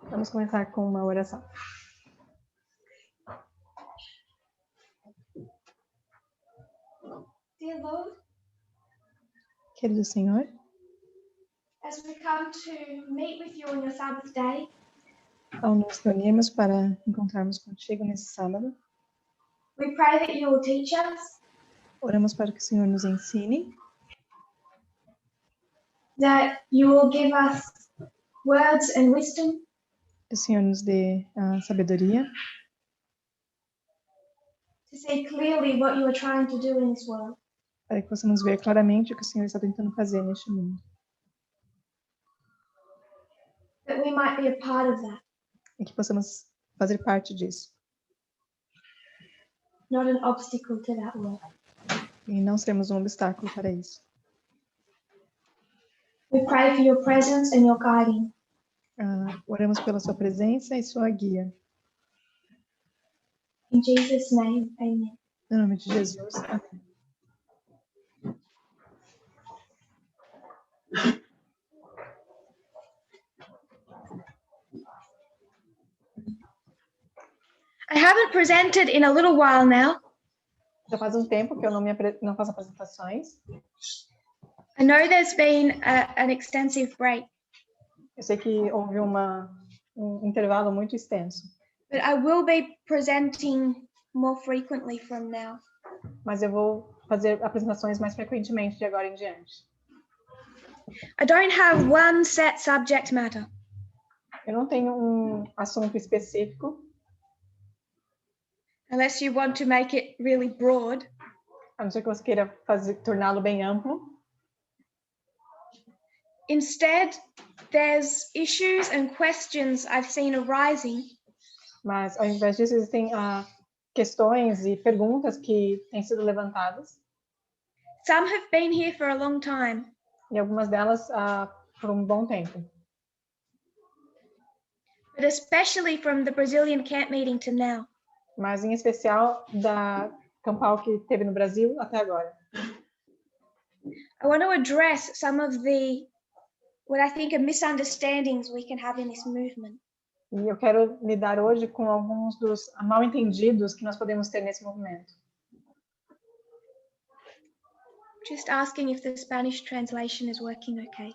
Vamos começar com uma oração. Dear Lord, Querido Senhor, as we come to meet with you on your Sabbath day, ao nos reunirmos para encontrarmos contigo nesse sábado, we pray that you will teach us, oramos para que o Senhor nos ensine, that you will give us words and wisdom, que o Senhor nos dê a sabedoria to see clearly what you are trying to do in this world. para que possamos ver claramente o que o Senhor está tentando fazer neste mundo. That we might be a part of that, E que possamos fazer parte disso. not an obstacle to that work. E não sermos um obstáculo para isso. We pray for your presence and your guiding. Oramos pela sua presença e sua guia. In Jesus' name, amen. Em nome de Jesus. Amém. I haven't presented in a little while now. Já faz um tempo que eu não faço apresentações. I know there's been an extensive break, Eu sei que houve um intervalo muito extenso, but I will be presenting more frequently from now. mas eu vou fazer apresentações mais frequentemente de agora em diante. I don't have one set subject matter. Eu não tenho um assunto específico, Unless you want to make it really broad. a não ser que você queira torná-lo bem amplo. Instead, there's issues and questions I've seen arising Mas, ao invés disso, existem questões e perguntas que têm sido levantadas, Some have been here for a long time, e algumas delas por um bom tempo. but especially from the Brazilian camp meeting to now. Mas, em especial, da campal que teve no Brasil até agora. I want to address some of what I think are misunderstandings we can have in this movement. E eu quero lidar hoje com alguns dos mal-entendidos que nós podemos ter nesse movimento. Just asking if the Spanish translation is working okay.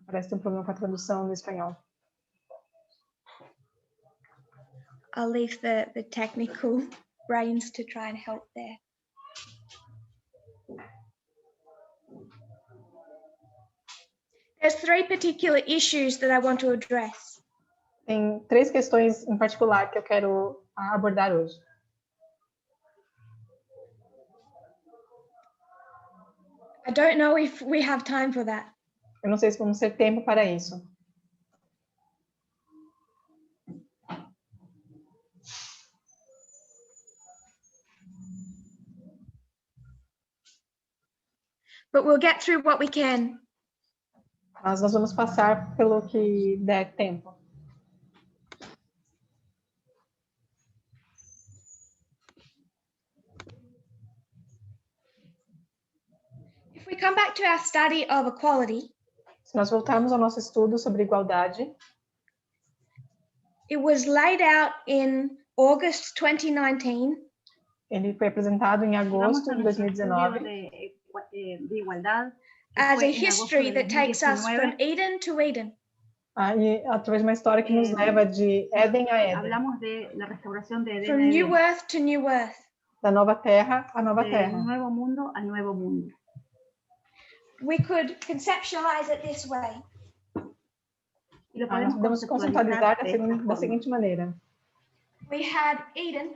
Parece ter um problema com a tradução do espanhol. I'll leave the technical brains to try and help there. There's 3 particular issues that I want to address. Tem 3 questões em particular que eu quero abordar hoje. I don't know if we have time for that. Eu não sei se vamos ter tempo para isso. But we'll get through what we can. Mas nós vamos passar pelo que der tempo. If we come back to our study of equality, Se nós voltarmos ao nosso estudo sobre igualdade, it was laid out in August 2019 ele foi apresentado em agosto de 2019 de igualdad as a history that takes us from Eden to Eden. e através de uma história que nos leva de Éden a Éden, hablamos de la restauración de Edén From new earth to new earth. da nova terra à nova del terra. nuevo mundo al nuevo mundo. We could conceptualize it this way. Y lo Nós podemos podemos conceptualizar da seguinte maneira. We had Eden,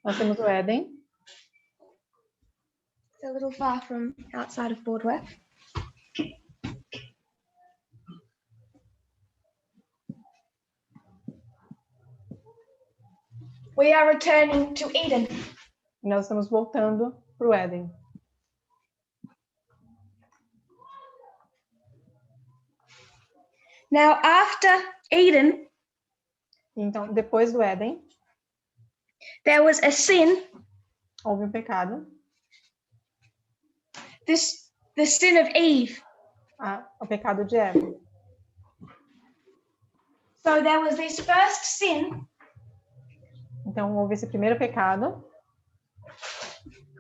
Nós temos o Éden, it's a little far from outside of Boardwork. We are returning to Eden. e nós estamos voltando para o Éden. Now, after Eden, Então, depois do Éden, there was a sin, houve um pecado, the sin of Eve. o pecado de Eva. So there was this first sin Então, houve esse primeiro pecado,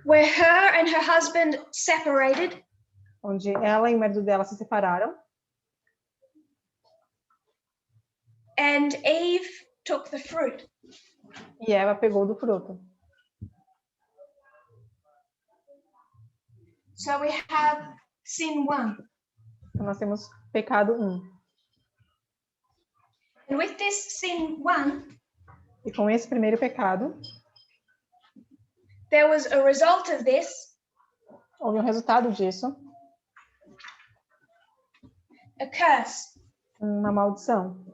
where her and her husband separated, onde ela e o marido dela se separaram, and Eve took the fruit. e Eva pegou do fruto. So we have sin 1. Então, nós temos pecado 1. And with this sin 1, E com esse primeiro pecado, there was a result of this, houve um resultado disso, a curse. uma maldição.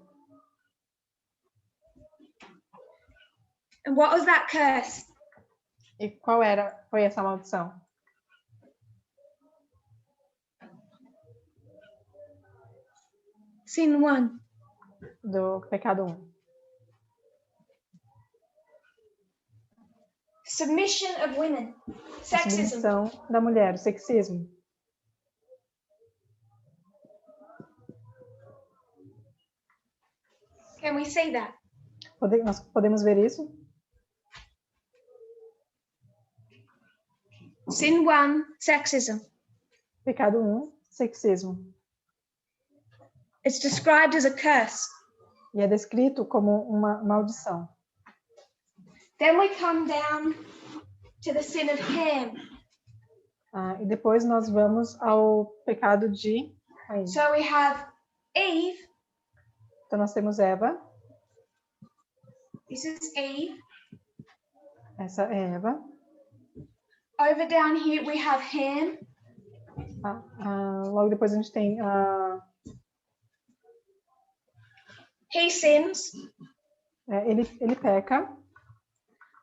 And what was that curse? E foi essa maldição? Sin 1. Do pecado 1. Submission of women. A Sexism. submissão da mulher, o sexismo. Can we say that? Nós podemos ver isso? Sin 1, sexism. Pecado 1, sexismo. It's described as a curse. E é descrito como uma maldição. Then we come down to the sin of Ham. E depois nós vamos ao pecado de Caim. So we have Eve. Então nós temos Eva, This is Eve. essa é Eva. Over down here we have Ham. Logo depois a gente tem He sins. ele peca.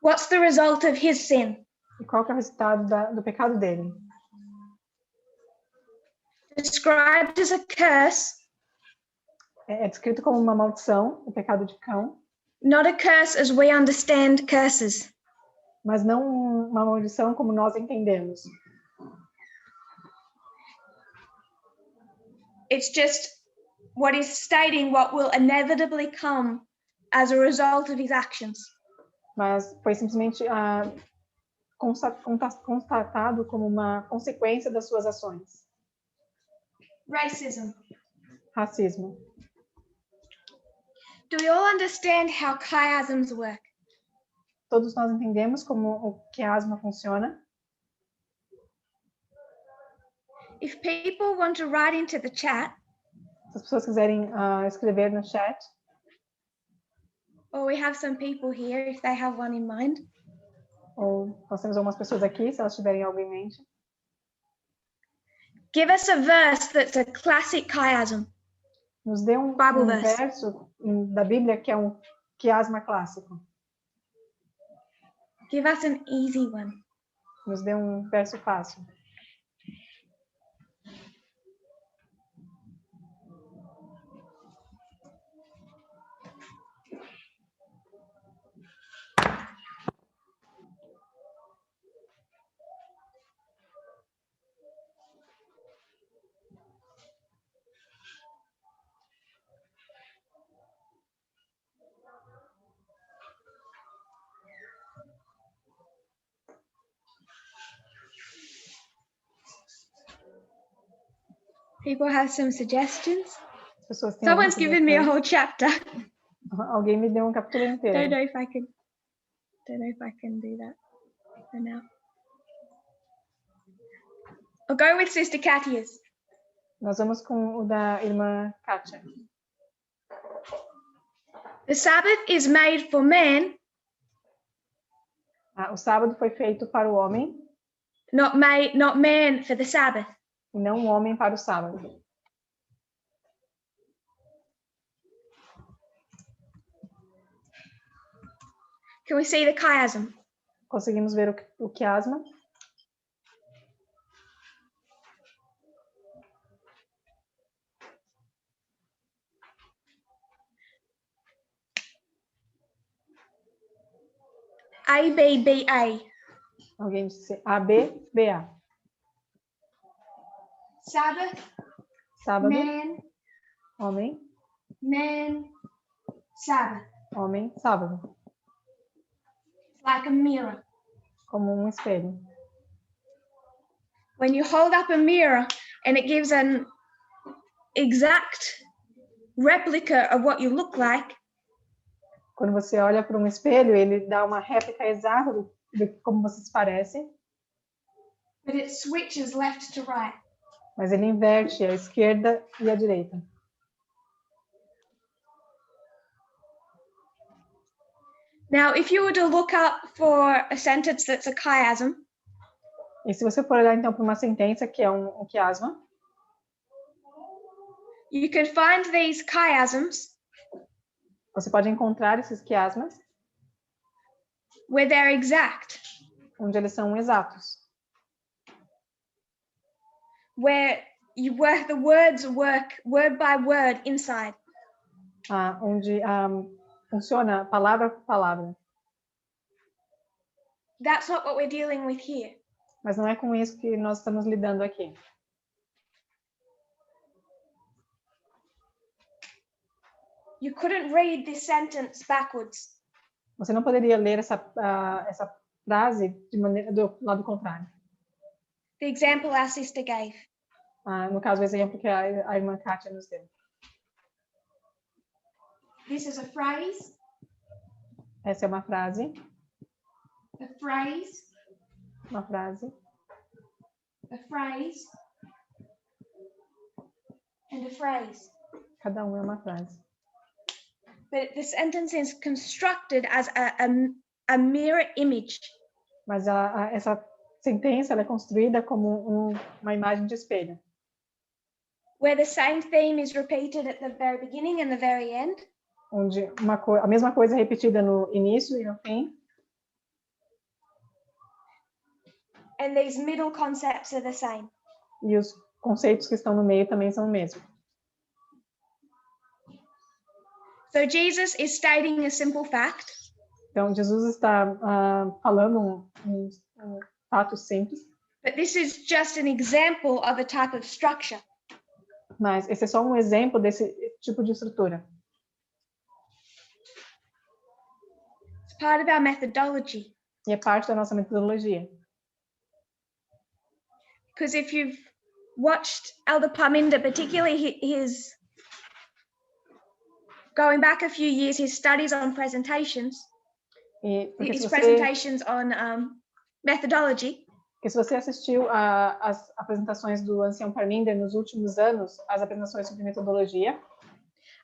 What's the result of his sin? E qual que é o resultado do pecado dele? Described as a curse, É descrito como uma maldição, o pecado de Cão, not a curse as we understand curses. mas não uma maldição como nós entendemos. It's just what is stating what will inevitably come as a result of his actions. Mas foi simplesmente constatado como uma consequência das suas ações. Racism. Racismo. Do we all understand how chiasms work? Todos nós entendemos como o quiasma funciona. If people want to write into the chat, Se as pessoas quiserem escrever no chat, or we have some people here if they have one in mind. ou nós temos algumas pessoas aqui, se elas tiverem algo em mente. Give us a verse that's a classic chiasm. Nos dê um Bible verse. verso da Bíblia que é um quiasma clássico. Give us an easy one. Nos dê um verso fácil. People have some suggestions. As pessoas têm Someone's algumas given me a sugestões. whole chapter. Alguém me deu um capítulo Don't inteiro. know if I can do that for now. I'll go with Sister Katya's. Nós vamos com o da irmã Kátia. The Sabbath is made for man, O sábado foi feito para o homem not man for the Sabbath. e não o homem para o sábado. Can we see the chiasm? Conseguimos ver o quiasma? ABBA. Alguém disse A, B, B, A. Sabbath, Sábado, man, homem, man, Sabbath. Homem, sábado. It's like a mirror. Como um espelho. When you hold up a mirror and it gives an exact replica of what you look like, Quando você olha para um espelho, ele dá uma réplica exata de como você se parece, but it switches left to right. mas ele inverte a esquerda e a direita. Now, if you were to look up for a sentence that's a chiasm, E se você for olhar então para uma sentença que é um quiasma, you can find these chiasms você pode encontrar esses quiasmas where they're exact, onde eles são exatos, where you work the words work word by word inside. onde funciona palavra por palavra. That's not what we're dealing with here. Mas não é com isso que nós estamos lidando aqui. You couldn't read this sentence backwards. Você não poderia ler essa frase de maneira do lado contrário. The example our sister gave. No caso, o exemplo que a irmã Kátia nos deu. This is a phrase, Essa é uma frase, a phrase, uma frase, a phrase, and a phrase. cada um é uma frase. But the sentence is constructed as a mirror image. Mas essa sentença ela é construída como uma imagem de espelho, Where the same theme is repeated at the very beginning and the very end. onde a mesma coisa é repetida no início e no fim, And these middle concepts are the same. e os conceitos que estão no meio também são o mesmo. So Jesus is stating a simple fact, Então, Jesus está falando um fato simples, but this is just an example of a type of structure. mas esse é só um exemplo desse tipo de estrutura. It's part of our methodology. E é parte da nossa metodologia. Because if you've watched Elder Parminder, particularly his going back a few years, his studies on presentations, Porque his presentations on methodology, se você assistiu às apresentações do Ancião Parminder nos últimos anos, as apresentações sobre metodologia,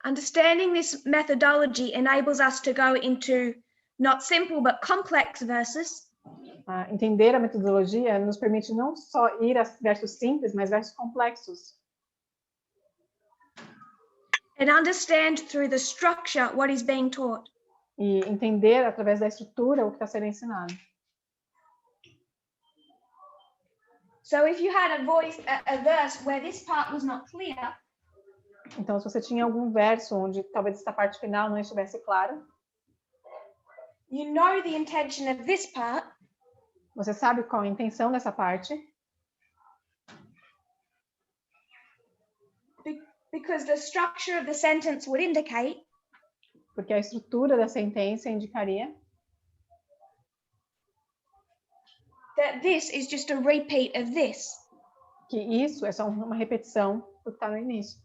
understanding this methodology enables us to go into not simple but complex verses, entender a metodologia nos permite não só ir a versos simples, mas versos complexos. and understand through the structure what is being taught. E entender através da estrutura o que está sendo ensinado. So if you had a verse where this part was not clear, Então, se você tinha algum verso onde talvez essa parte final não estivesse clara, you know the intention of this part, você sabe qual a intenção dessa parte, because the structure of the sentence would indicate porque a estrutura da sentença indicaria that this is just a repeat of this. que isso é só uma repetição do que está no início.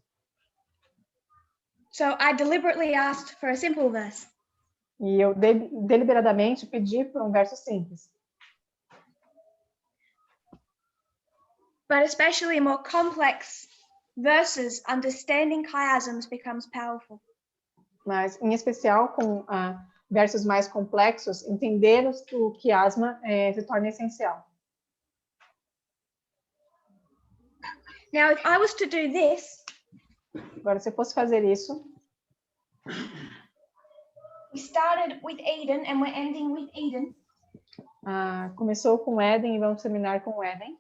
So I deliberately asked for a simple verse. E eu deliberadamente pedi por um verso simples. But especially in more complex verses, understanding chiasms becomes powerful. Mas, em especial, com versos mais complexos, entender o quiasma se torna essencial. Now, if I was to do this, Agora, se eu fosse fazer isso, we started with Eden and we're ending with Eden. começou com Éden e vamos terminar com Éden.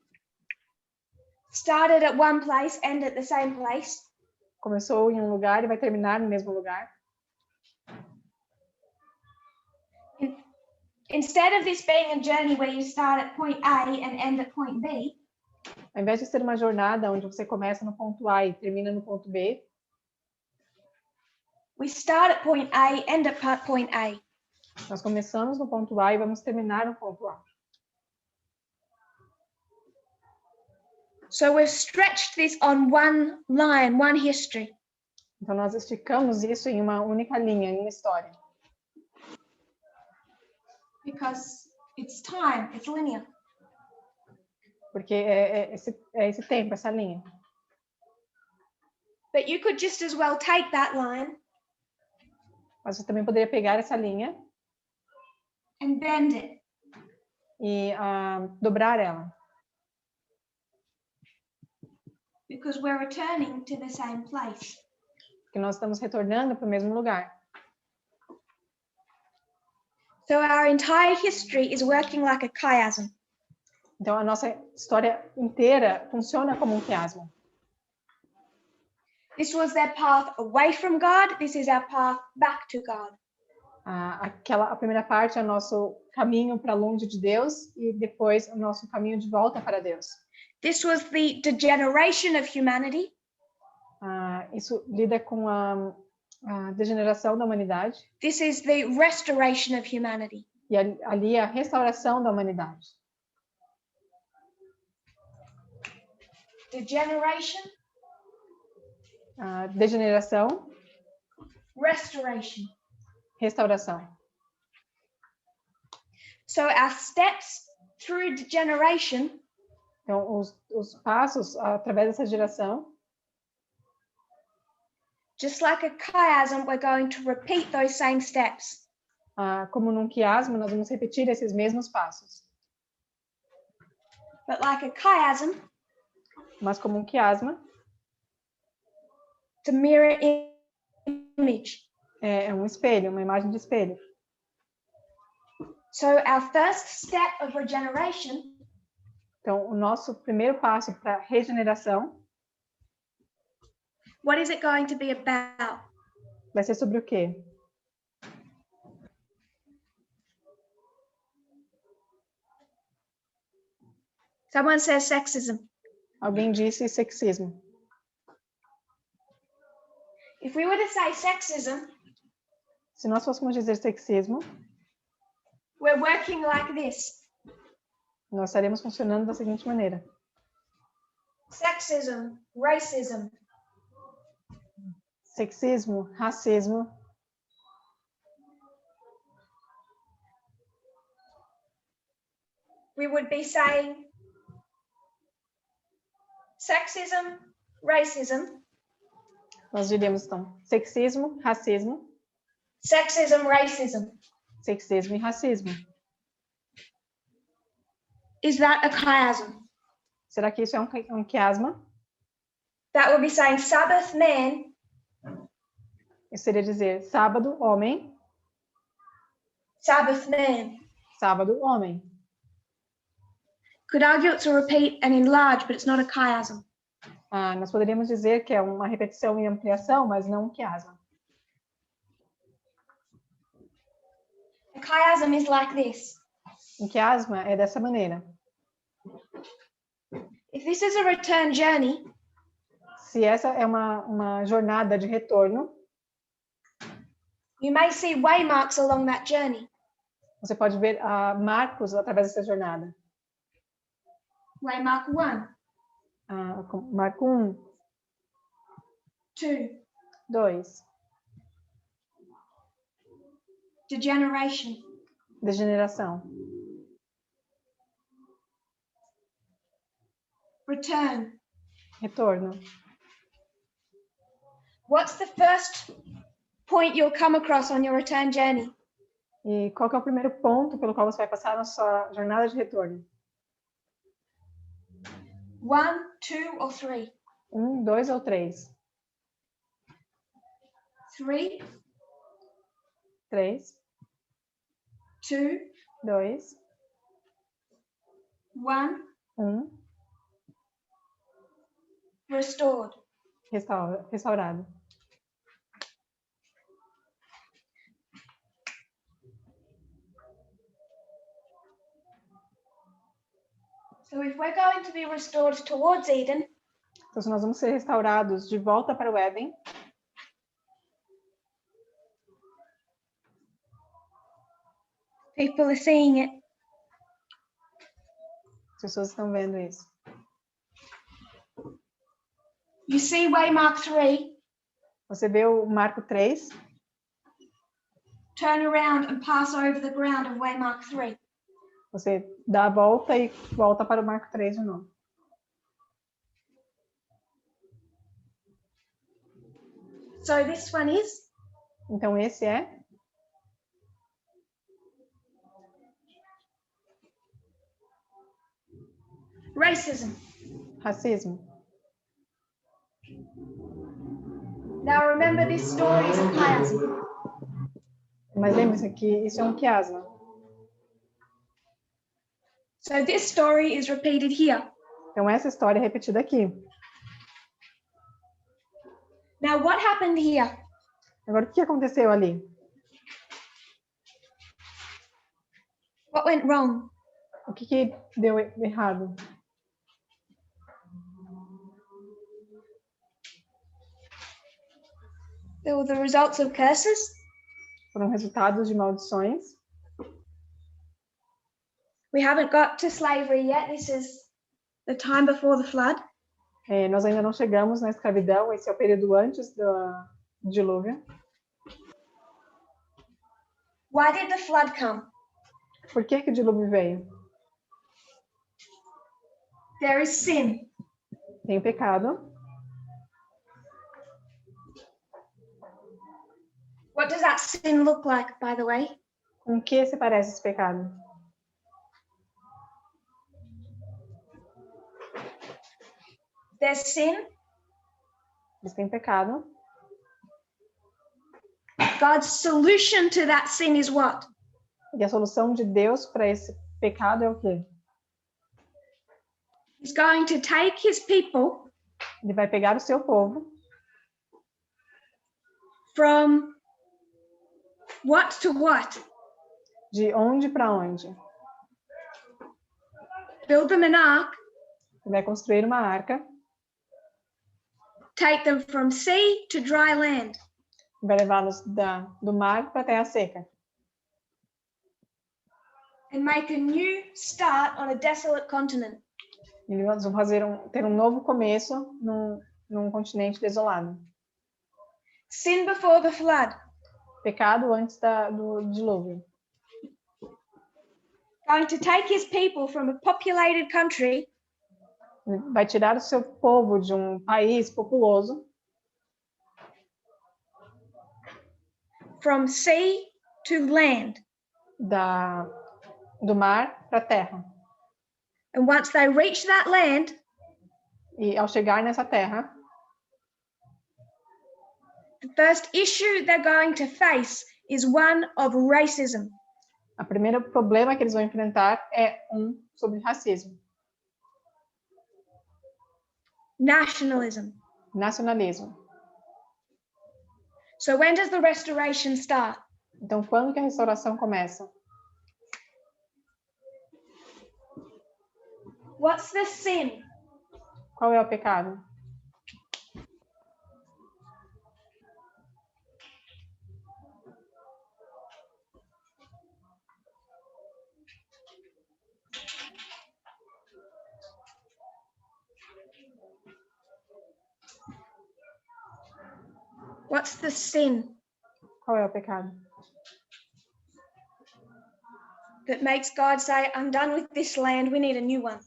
Started at one place, end at the same place. Começou em um lugar e vai terminar no mesmo lugar. Instead of this being a journey where you start at point A and end at point B, Ao invés de ser uma jornada onde você começa no ponto A e termina no ponto B, We start at point A, end at point A. Nós começamos no ponto A e vamos terminar no ponto A. So we've stretched this on one line, one history. Então, nós esticamos isso em uma única linha, em uma história. Because it's time, it's linear. Porque é esse tempo, essa linha. But you could just as well take that line Mas você também poderia pegar essa linha and bend it. e dobrar ela. Because we're returning to the same place. Porque nós estamos retornando para o mesmo lugar. So our entire history is working like a chiasm. Então, a nossa história inteira funciona como um quiasmo. This was their path away from God. This is our path back to God. A primeira parte é o nosso caminho para longe de Deus e depois o nosso caminho de volta para Deus. This was the degeneration of humanity. Isso lida com a degeneração da humanidade. This is the restoration of humanity. E ali a restauração da humanidade. Degeneration. Degeneração. Restoration. Restauração. So our steps through degeneration. Então, os passos através dessa geração. Just like a chiasm, we're going to repeat those same steps. Como num quiasmo, nós vamos repetir esses mesmos passos. But like a chiasm, mas como um quiasma, it's a mirror image. É um espelho, uma imagem de espelho. So our first step of regeneration, então, o nosso primeiro passo para regeneração, what is it going to be about? vai ser sobre o quê? Someone says sexism. Alguém disse sexismo. If we were to say sexism, se nós fôssemos dizer sexismo, we're working like this. Nós estaremos funcionando da seguinte maneira. Sexism, racism. Sexismo, racismo. We would be saying sexism, racism. Nós diríamos, então, sexismo, racismo. Sexism, racism. Sexismo e racismo. Is that a chiasm? Será que isso é um quiasma? That would be saying Sabbath, man. Isso seria dizer sábado, homem. Sabbath, man. Sábado, homem. Could argue it's a repeat and enlarge, but it's not a chiasm. Nós poderíamos dizer que é uma repetição e ampliação, mas não um quiasma. A chiasm is like this. Um quiasma é dessa maneira. If this is a return journey, se essa é uma jornada de retorno, you may see waymarks along that journey. Você pode ver marcos através dessa jornada. Waymark 1. Marco 1. 2. 2. Degeneration. Degeneração. Return. Retorno. What's the first point you'll come across on your return journey? E qual que é o primeiro ponto pelo qual você vai passar na sua jornada de retorno? 1, 2 or 3? 1, 2 ou 3? 3. 3. 2. 2. 1. 1. Restored. Restaurado. So if we're going to be restored towards Eden, então, se nós vamos ser restaurados de volta para o Éden, People are seeing it. As pessoas estão vendo isso. You see waymark 3, Você vê o marco 3, turn around and pass over the ground of waymark 3. você dá a volta e volta para o marco 3 de novo. So this one is Então esse é racism. racismo. Now remember, this story is a chiasm. Mas lembre-se que isso é um quiasma. So this story is repeated here. Então essa história é repetida aqui. Now what happened here? Agora o que aconteceu ali? What went wrong? O que deu errado? There were the results of curses. Foram resultados de maldições. We haven't got to slavery yet. This is the time before the flood. Nós ainda não chegamos na escravidão, esse é o período antes do dilúvio. Why did the flood come? Por que o dilúvio veio? There is sin. Tem o pecado. What does that sin look like, by the way? Com que se parece esse pecado? There's sin. Eles têm pecado. God's solution to that sin is what? E a solução de Deus para esse pecado é o quê? He's going to take his people Ele vai pegar o seu povo from what to what? de onde para onde? Build them an ark, Ele vai construir uma arca, take them from sea to dry land. vai levá-los do mar para a terra seca. And make a new start on a desolate continent. E eles vão ter um novo começo num continente desolado. Sin before the flood. Pecado antes do dilúvio. Going to take his people from a populated country Vai tirar o seu povo de um país populoso, from sea to land. do mar para a terra. And once they reach that land, E ao chegar nessa terra, the first issue they're going to face is one of racism. o primeiro problema que eles vão enfrentar é sobre racismo, Nationalism. nacionalismo. So when does the restoration start? Então, quando que a restauração começa? What's the sin? Qual é o pecado? What's the sin Qual é o pecado? that makes God say, I'm done with this land, we need a new one?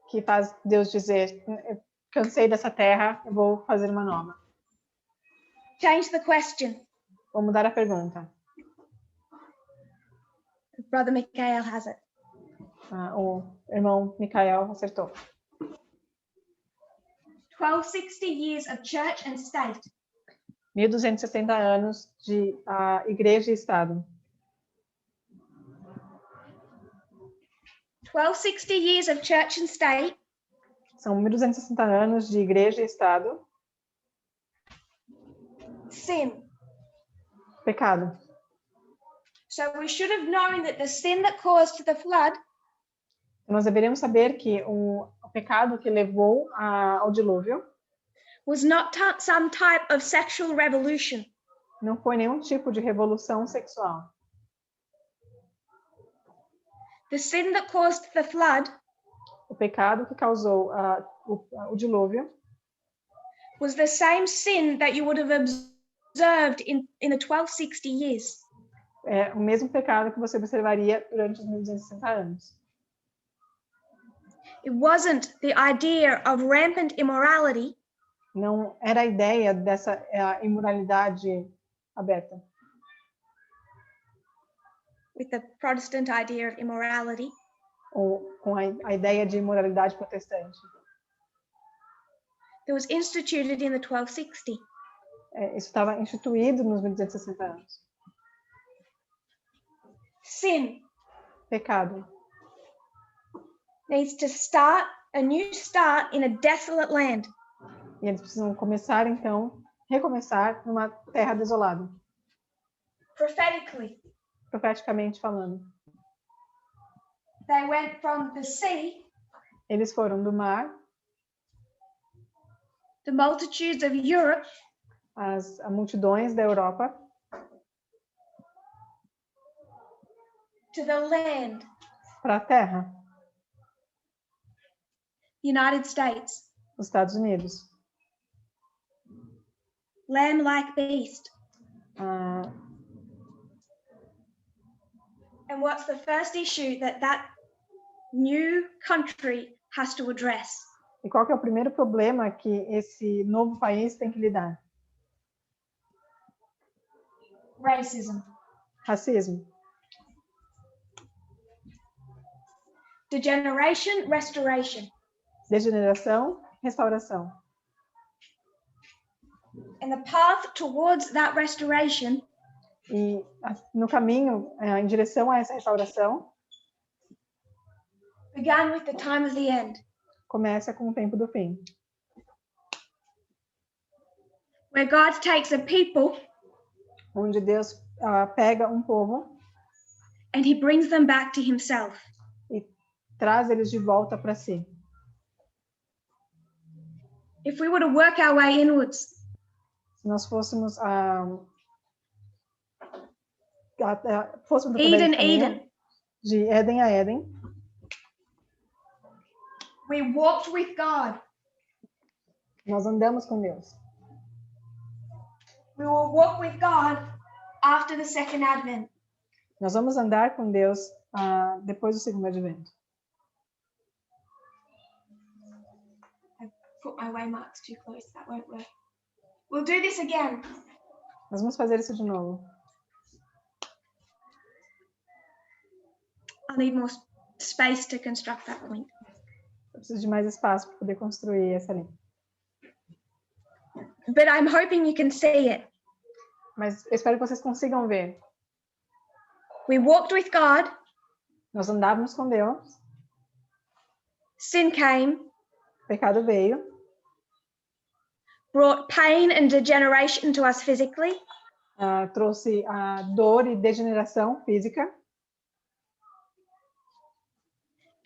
Que faz Deus dizer, eu cansei dessa terra, eu vou fazer uma nova. Change the question. Vou mudar a pergunta. Brother Michael has it. O irmão Micael acertou. 1260 years of church and state. 1260 anos de igreja e Estado. 1260 years of church and state. São 1260 anos de igreja e Estado. Sin. Pecado. So we should have known that the sin that caused the flood Nós deveríamos saber que o pecado que levou ao dilúvio was not some type of sexual revolution. não foi nenhum tipo de revolução sexual. The sin that caused the flood O pecado que causou o dilúvio was the same sin that you would have observed in the 1260 years. é o mesmo pecado que você observaria durante os 1260 anos. It wasn't the idea of rampant immorality. Não era a ideia dessa imoralidade aberta, With the Protestant idea of immorality. ou com a ideia de imoralidade protestante. That was instituted in the 1260. Isso estava instituído nos 1260 anos. Sin Pecado needs to start a new start in a desolate land. E eles precisam começar, então, recomeçar numa terra desolada, Prophetically, profeticamente falando. they went from the sea, Eles foram do mar, the multitudes of Europe, as multidões da Europa, to the land, para a terra, United States, os Estados Unidos. lamb-like beast. Ah, And what's the first issue that new country has to address? e qual que é o primeiro problema que esse novo país tem que lidar? Racism. Racismo. Degeneration, restoration. Degeneração, restauração. And the path towards that restoration E no caminho em direção a essa restauração, began with the time of the end, começa com o tempo do fim, where God takes a people onde Deus pega um povo and he brings them back to himself. e traz eles de volta para si. If we were to work our way inwards, Se nós fôssemos Eden, Eden, de Éden a Éden, we walked with God. nós andamos com Deus. We will walk with God after the second advent. Nós vamos andar com Deus depois do segundo advento. I put my waymarks too close, that won't work. We'll do this again. Nós vamos fazer isso de novo. I'll need more space to construct that point. Eu preciso de mais espaço para poder construir essa linha. But I'm hoping you can see it. Mas eu espero que vocês consigam ver. We walked with God, Nós andávamos com Deus, sin came, o pecado veio, brought pain and degeneration to us physically, trouxe dor e degeneração física,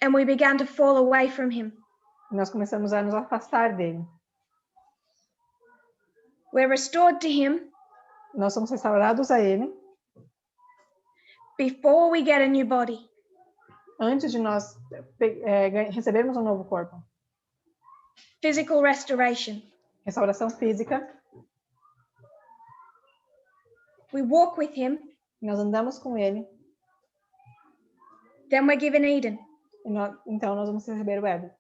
and we began to fall away from him. e nós começamos a nos afastar dele. We're restored to him Nós somos restaurados a ele before we get a new body. antes de nós recebermos um novo corpo. Physical restoration. Restauração física, We walk with him, nós andamos com ele, then we're given Eden. Então nós vamos receber o Éden.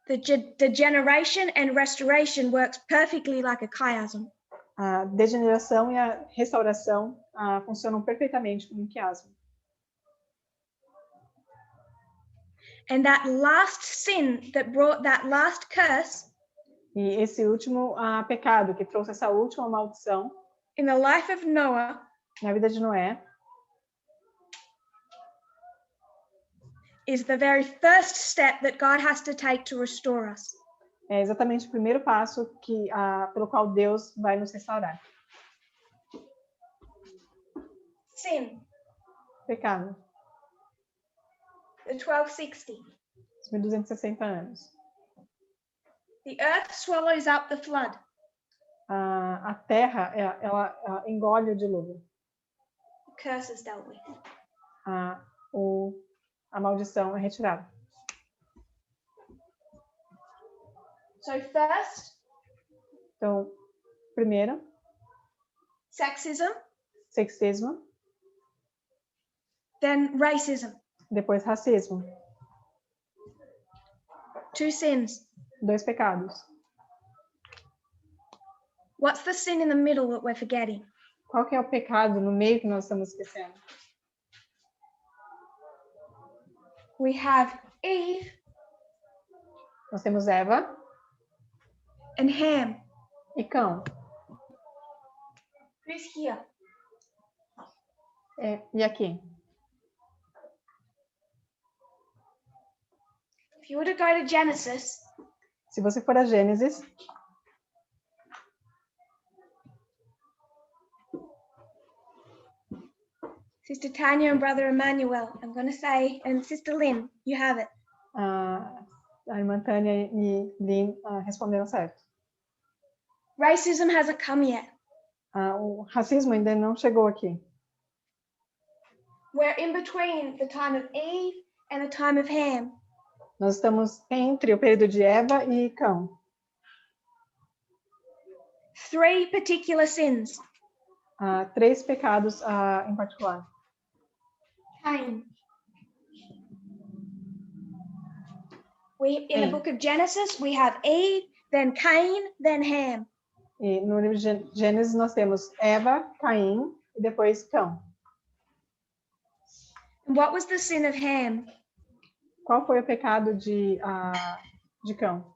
The degeneration and restoration works perfectly like a chiasm. A degeneração e a restauração funcionam perfeitamente como um quiasmo. And that last sin that brought that last curse E esse último pecado que trouxe essa última maldição in the life of Noah na vida de Noé is the very first step that God has to take to restore us. é exatamente o primeiro passo pelo qual Deus vai nos restaurar. Sin, Pecado, the 1260. os 1260 anos. The earth swallows up the flood. A terra, ela engole o dilúvio. The curse is dealt with. a maldição é retirada. So first, Então, primeiro, sexism, sexismo, then racism. depois racismo. 2 sins. 2 pecados. What's the sin in the middle that we're forgetting? Qual que é o pecado no meio que nós estamos esquecendo? We have Eve Nós temos Eva and Ham. e Cão. Who's here? E aqui? If you were to go to Genesis, Se você for a Gênesis, Sister Tanya and Brother Emmanuel, I'm going to say, and Sister Lynn, you have it. a irmã Tânia e Lynn responderam certo. Racism hasn't come yet. O racismo ainda não chegou aqui. We're in between the time of Eve and the time of Ham. Nós estamos entre o período de Eva e Cão. 3 particular sins. 3 pecados em particular. Cain. In the book of Genesis, we have Eve, then Cain, then Ham. E no livro de Gênesis nós temos Eva, Caim e depois Cão. And what was the sin of Ham? Qual foi o pecado de Cão?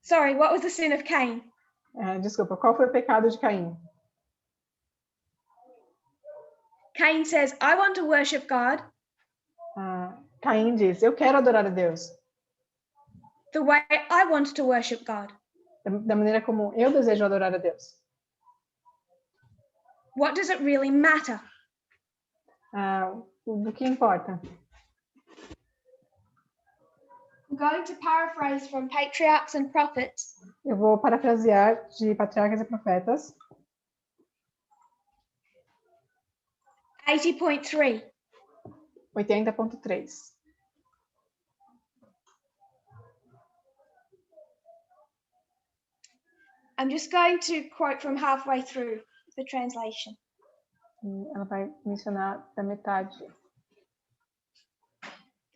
Sorry, what was the sin of Cain? Desculpa, qual foi o pecado de Caim? Cain says, I want to worship God Caim diz, eu quero adorar a Deus the way I want to worship God. da maneira como eu desejo adorar a Deus. What does it really matter? Do que importa? I'm going to paraphrase from Patriarchs and Prophets. Eu vou parafrasear de Patriarcas e Profetas. 80.3. 80.3. I'm just going to quote from halfway through the translation. Ela vai mencionar da metade.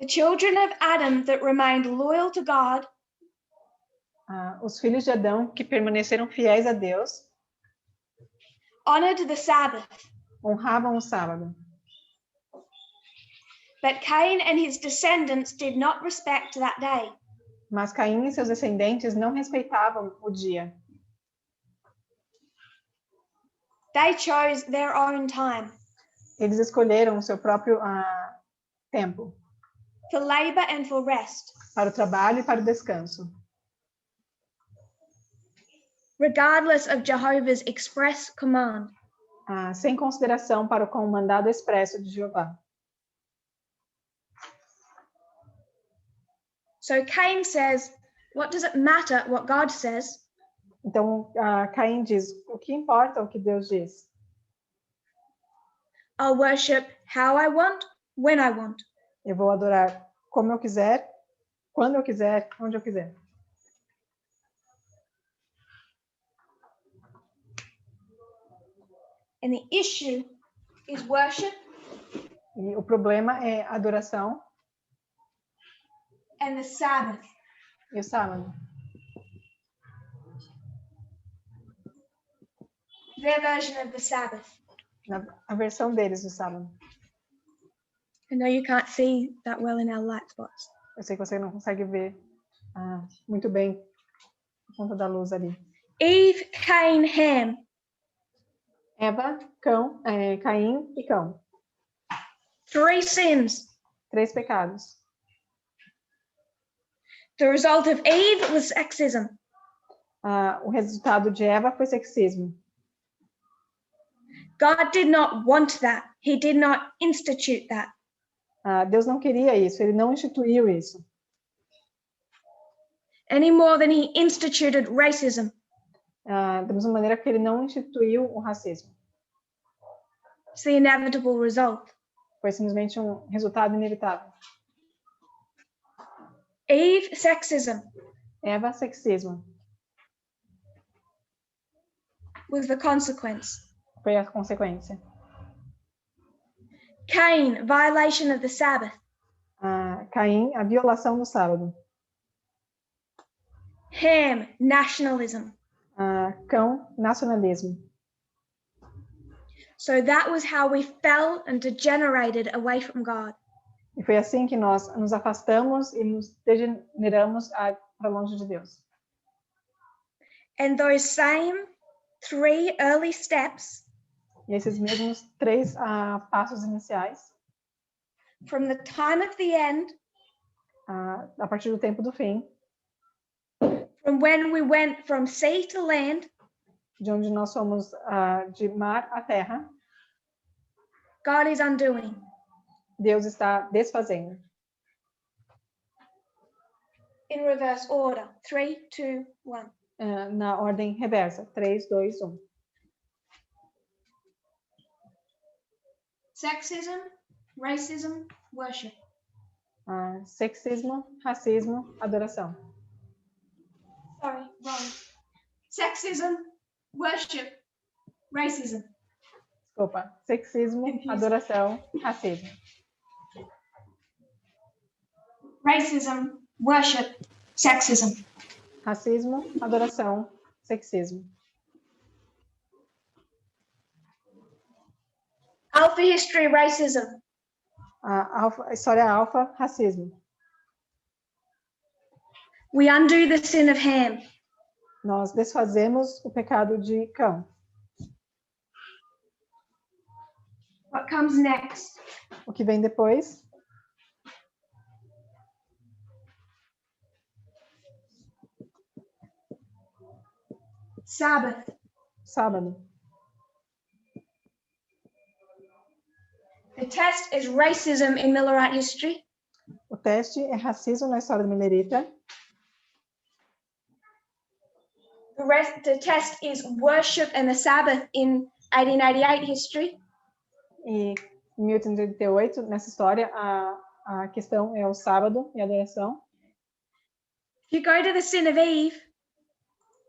The children of Adam that remained loyal to God Os filhos de Adão que permaneceram fiéis a Deus honored the Sabbath, honravam o sábado. but Cain and his descendants did not respect that day. Mas Caim e seus descendentes não respeitavam o dia. They chose their own time Eles escolheram o seu próprio tempo for labor and for rest, para o trabalho e para o descanso, regardless of Jehovah's express command. sem consideração para o mandado expresso de Jeová. So Cain says, what does it matter what God says? Então, Caim diz, o que importa o que Deus diz? I'll worship how I want, when I want. Eu vou adorar como eu quiser, quando eu quiser, onde eu quiser. And the issue is worship E o problema é a adoração and the Sabbath. e o sábado. Their version of the Sabbath. A versão deles do sábado. I know you can't see that well in our light spots. Eu sei que você não consegue ver muito bem a ponta da luz ali. Eve, Cain, Ham. Eva, Caim e Cão. 3 sins. 3 pecados. The result of Eve was sexism. O resultado de Eva foi sexismo. God did not want that. He did not institute that. Deus não queria isso, ele não instituiu isso. Any more than he instituted racism. da mesma maneira que ele não instituiu o racismo. It's the inevitable result. Foi simplesmente um resultado inevitável. Eve, sexism, Eva, sexismo. was the consequence. Foi a consequência. Cain, violation of the Sabbath. Caim, a violação do sábado. Ham, nationalism. Cão, nacionalismo. So that was how we fell and degenerated away from God. E foi assim que nós nos afastamos e nos degeneramos para longe de Deus. And those same 3 early steps, E esses mesmos 3 passos iniciais, from the time of the end, a partir do tempo do fim, from when we went from sea to land, de onde nós fomos de mar à terra, God is undoing. Deus está desfazendo. In reverse order. 3, 2, 1. Na ordem reversa. 3, 2, 1. Sexism, racism, worship. Sexismo, racismo, adoração. Sorry, wrong. Sexism, worship, racism. Desculpa. Sexismo, adoração, racismo. Racism, worship, sexism. Racismo, adoração, sexismo. Alpha history, racism. A história alfa, racismo. We undo the sin of Ham. Nós desfazemos o pecado de Cão. What comes next? O que vem depois? Sabbath. Sábado. The test is racism in Millerite history. O teste é racismo na história do Millerita. The test is worship and the Sabbath in 1888 history. E em 1888, nessa história, a questão é o sábado e a adoração. If you go to the sin of Eve,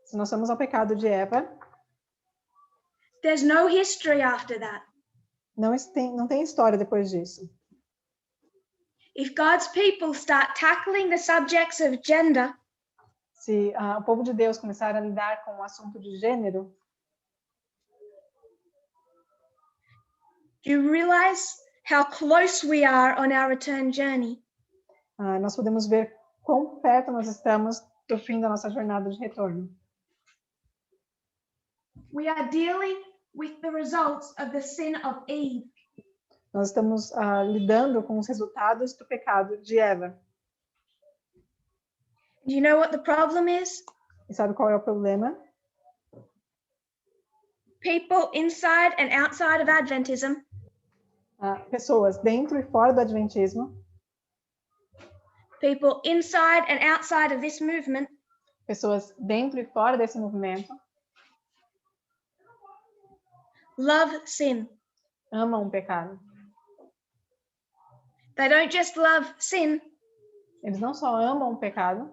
Se nós somos ao pecado de Eva, there's no history after that. não tem história depois disso. If God's people start tackling the subjects of gender, Se o povo de Deus começar a lidar com o assunto de gênero, do you realize how close we are on our return journey? nós podemos ver quão perto nós estamos do fim da nossa jornada de retorno. We are dealing with the results of the sin of Eve. Nós estamos lidando com os resultados do pecado de Eva. Do you know what the problem is? E sabe qual é o problema? People inside and outside of Adventism Pessoas dentro e fora do Adventismo, people inside and outside of this movement pessoas dentro e fora desse movimento, love sin. amam o pecado. They don't just love sin, Eles não só amam o pecado,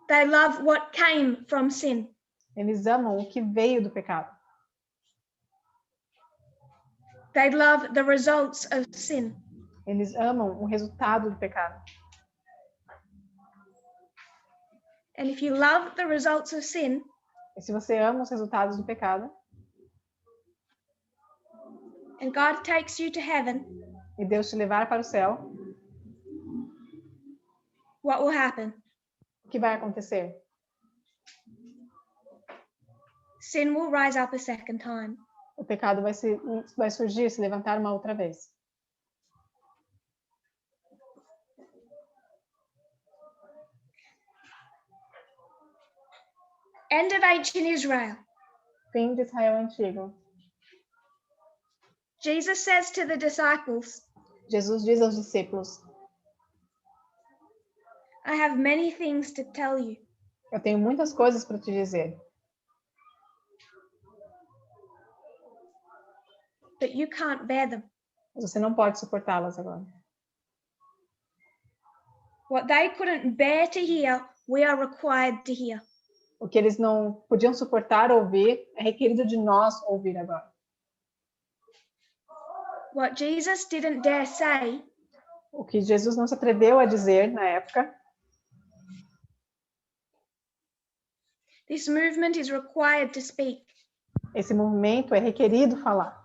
they love what came from sin. eles amam o que veio do pecado. They love the results of sin. Eles amam o resultado do pecado. And if you love the results of sin, E se você ama os resultados do pecado, and God takes you to heaven, e Deus te levar para o céu, what will happen? o que vai acontecer? Sin will rise up a second time. O pecado vai surgir, se levantar uma outra vez. End of ancient Israel. Fim de Israel antigo. Jesus says to the disciples, Jesus diz aos discípulos: I have many things to tell you, Eu tenho muitas coisas para te dizer, but you can't bear them. mas você não pode suportá-las agora. What they couldn't bear to hear, we are required to hear. O que eles não podiam suportar ouvir é requerido de nós ouvir agora. What Jesus didn't dare say, O que Jesus não se atreveu a dizer na época, this movement is required to speak. esse movimento é requerido falar.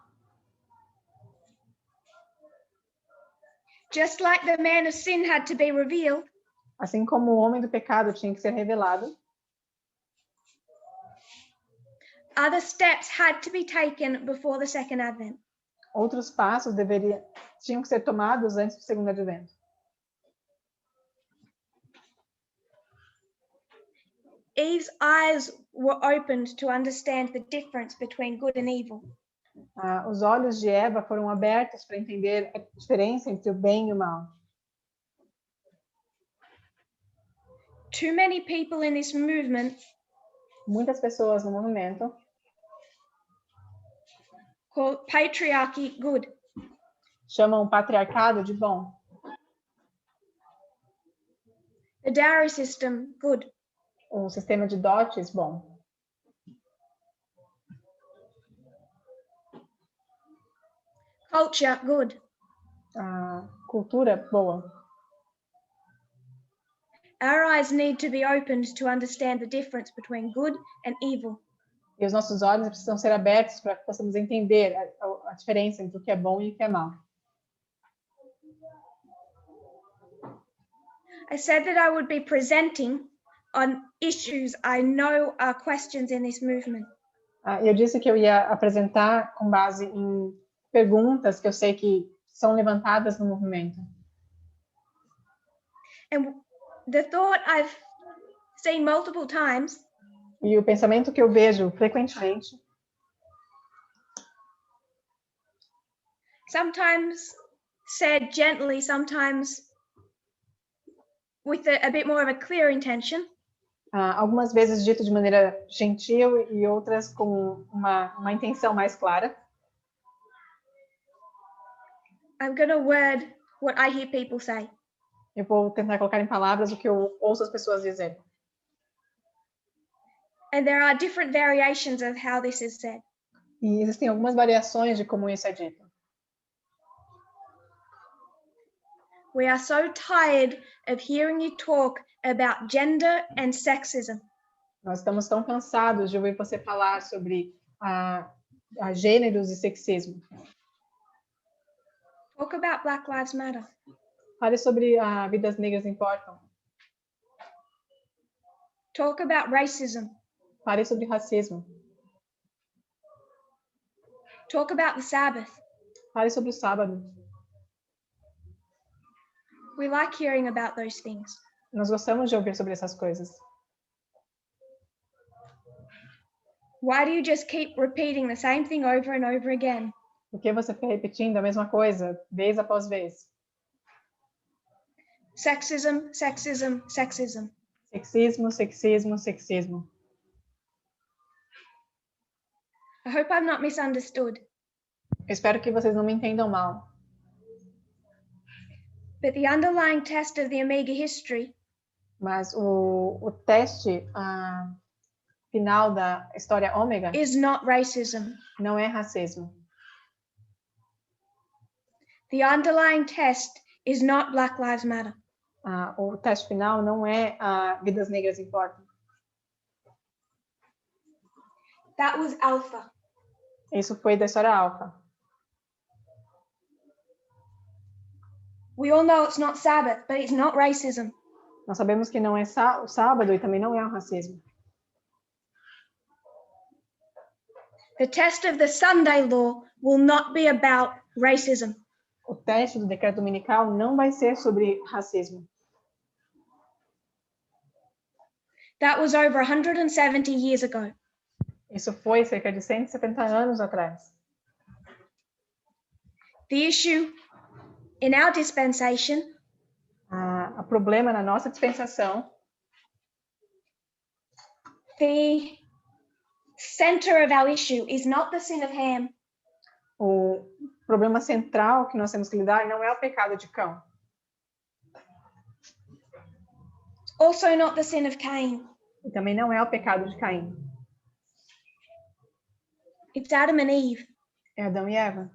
Just like the man of sin had to be revealed, Assim como o homem do pecado tinha que ser revelado, other steps had to be taken before the second advent. outros passos tinham que ser tomados antes do segundo advento. Eve's eyes were opened to understand the difference between good and evil. Os olhos de Eva foram abertos para entender a diferença entre o bem e o mal. Too many people in this movement Muitas pessoas no movimento call patriarchy good. chamam o patriarcado de bom, The dowry system good. o sistema de dotes bom, Culture good. a cultura boa. Our eyes need to be opened to understand the difference between good and evil. E os nossos olhos precisam ser abertos para que possamos entender a diferença entre o que é bom e o que é mal. I said that I would be presenting on issues I know are questions in this movement. Eu disse que eu ia apresentar com base em perguntas que eu sei que são levantadas no movimento. And the thought I've seen multiple times E o pensamento que eu vejo frequentemente, sometimes said gently, sometimes with a bit more of a clear intention, algumas vezes dito de maneira gentil e outras com uma intenção mais clara. I'm going to word what I hear people say. Eu vou tentar colocar em palavras o que eu ouço as pessoas dizerem. And there are different variations of how this is said. E existem algumas variações de como isso é dito. We are so tired of hearing you talk about gender and sexism. Nós estamos tão cansados de ouvir você falar sobre gêneros e sexismo. Talk about Black Lives Matter. Fale sobre vidas negras importam. Talk about racism. Fale sobre racismo. Talk about the Sabbath. Fale sobre o sábado. We like hearing about those things. Nós gostamos de ouvir sobre essas coisas. Why do you just keep repeating the same thing over and over again? Por que você fica repetindo a mesma coisa, vez após vez? Sexism, sexism, sexism. Sexismo, sexismo, sexismo. I hope I'm not misunderstood. Eu espero que vocês não me entendam mal. But the underlying test of the Omega history Mas o teste final da história ômega is not racism. não é racismo. The underlying test is not Black Lives Matter. O teste final não é vidas negras importam. That was Alpha. Isso foi da história alfa. We all know it's not Sabbath, but it's not racism. Nós sabemos que não é o sábado e também não é o racismo. The test of the Sunday law will not be about racism. O teste do decreto dominical não vai ser sobre racismo. That was over 170 years ago. Isso foi cerca de 170 anos atrás. The issue in our dispensation O problema na nossa dispensação The center of our issue is not the sin of Ham. O problema central que nós temos que lidar não é o pecado de Cão, Also not the sin of Cain. e também não é o pecado de Caim. It's Adam and Eve. É Adão e Eva.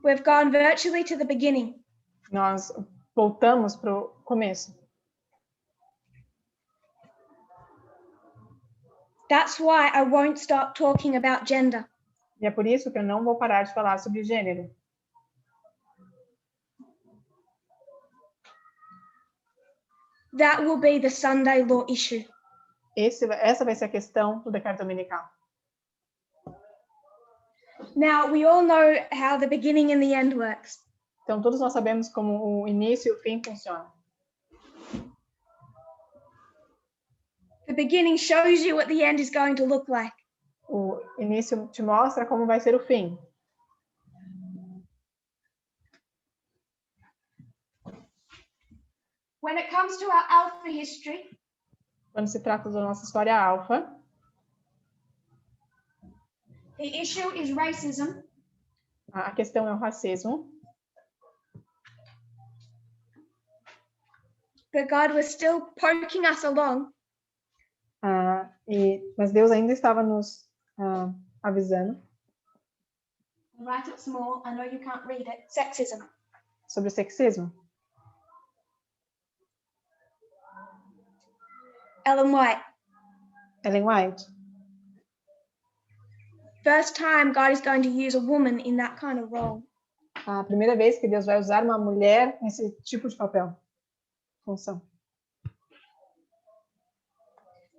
We've gone virtually to the beginning. Nós voltamos para o começo. That's why I won't stop talking about gender. E é por isso que eu não vou parar de falar sobre gênero. That will be the Sunday law issue. Essa vai ser a questão do decreto dominical. Now, we all know how the beginning and the end works. Então, todos nós sabemos como o início e o fim funcionam. The beginning shows you what the end is going to look like. O início te mostra como vai ser o fim. When it comes to our alpha history, Quando se trata da nossa história alfa, the issue is racism. a questão é o racismo. But God was still poking us along. Mas Deus ainda estava nos avisando I'll write it small. I know you can't read it. Sexism. sobre o sexismo. Ellen White. Ellen White. First time God is going to use a woman in that kind of role. A primeira vez que Deus vai usar uma mulher nesse tipo de papel, função.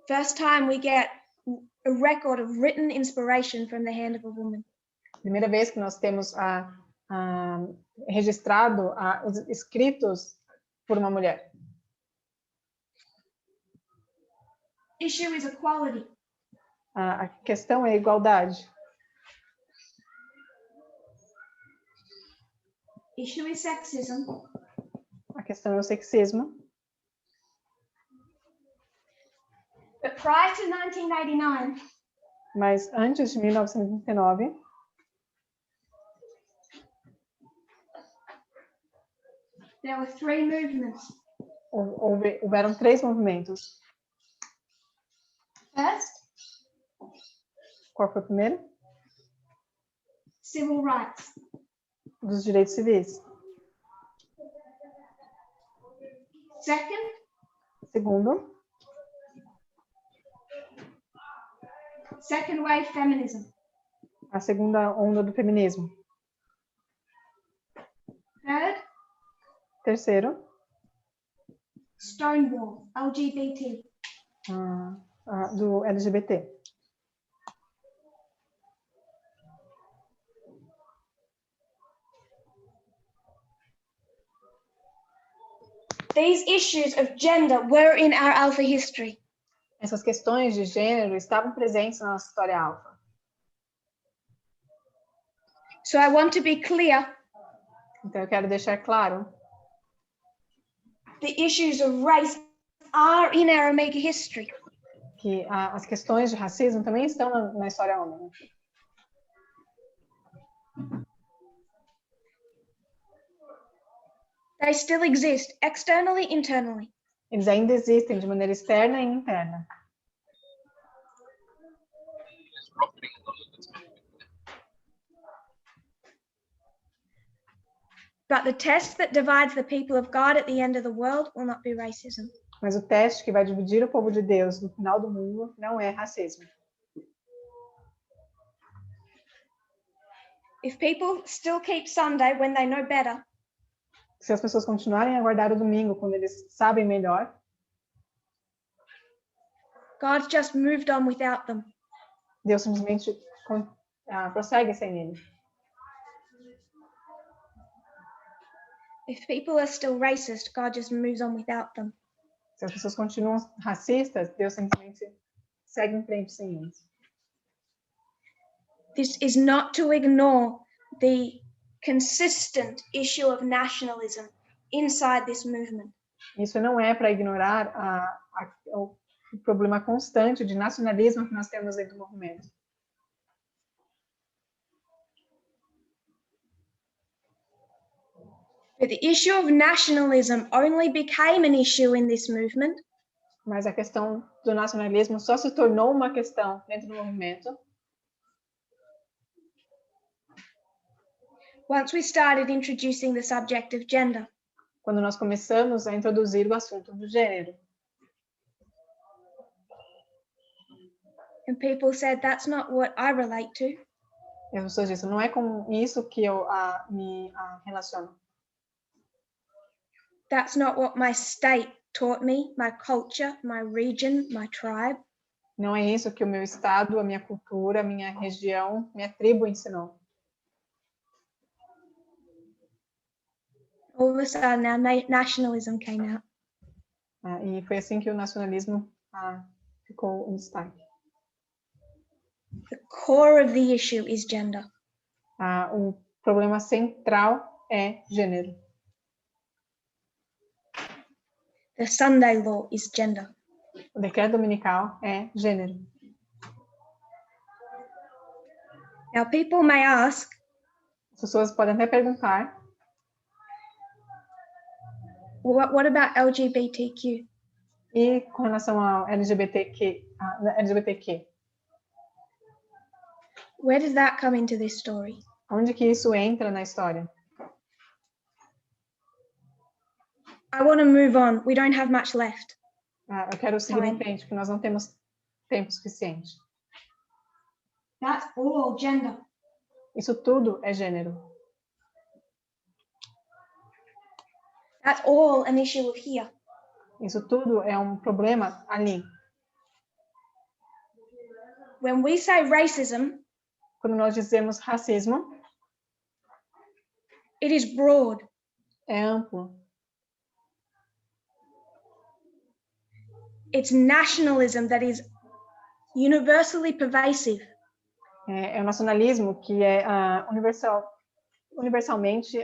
First time we get a record of written inspiration from the hand of a woman. Primeira vez que nós temos registrado os escritos por uma mulher. Issue is equality. A questão é a igualdade. Issue is sexism. A questão é o sexismo. But prior to 1989, Mas antes de 1939, there were three movements. houveram 3 movimentos. First, Qual foi o primeiro? civil rights. Dos direitos civis. Second, Segundo, second wave feminism. a segunda onda do feminismo. Third, Terceiro, Stonewall, LGBT. Do LGBT. These issues of gender were in our alpha history. Essas questões de gênero estavam presentes na nossa história alfa. So I want to be clear, Então eu quero deixar claro the issues of race are in our omega history. que as questões de racismo também estão na história ômega. They still exist, externally, internally. Eles ainda existem de maneira externa e interna. But the test that divides the people of God at the end of the world will not be racism. Mas o teste que vai dividir o povo de Deus no final do mundo não é racismo. If people still keep Sunday when they know better, Se as pessoas continuarem a guardar o domingo quando eles sabem melhor, God's just moved on without them. Deus simplesmente prossegue sem ele. If people are still racist, God just moves on without them. Se as pessoas continuam racistas, Deus simplesmente segue em frente sem eles. This is not to ignore the consistent issue of nationalism inside this movement. Isso não é para ignorar o problema constante de nacionalismo que nós temos dentro do movimento. But the issue of nationalism only became an issue in this movement Mas a questão do nacionalismo só se tornou uma questão dentro do movimento once we started introducing the subject of gender. quando nós começamos a introduzir o assunto do gênero. And people said, that's not what I relate to. E as pessoas dizem, não é com isso que eu me relaciono. That's not what my state taught me, my culture, my region, my tribe. Não é isso que o meu estado, a minha cultura, a minha região, minha tribo ensinou. All of a sudden, our nationalism came out. E foi assim que o nacionalismo ficou em destaque. The core of the issue is gender. O problema central é gênero. The Sunday law is gender. O decreto dominical é gênero. Now, people may ask, As pessoas podem até perguntar, what about LGBTQ? e com relação ao LGBTQ? Where does that come into this story? Onde que isso entra na história? I want to move on. We don't have much left. Eu quero seguir em Time. frente, porque nós não temos tempo suficiente. That's all gender. Isso tudo é gênero. That's all an issue of here. Isso tudo é um problema ali. When we say racism, Quando nós dizemos racismo, it is broad. é amplo. It's nationalism that is universally pervasive. É o nacionalismo que é universalmente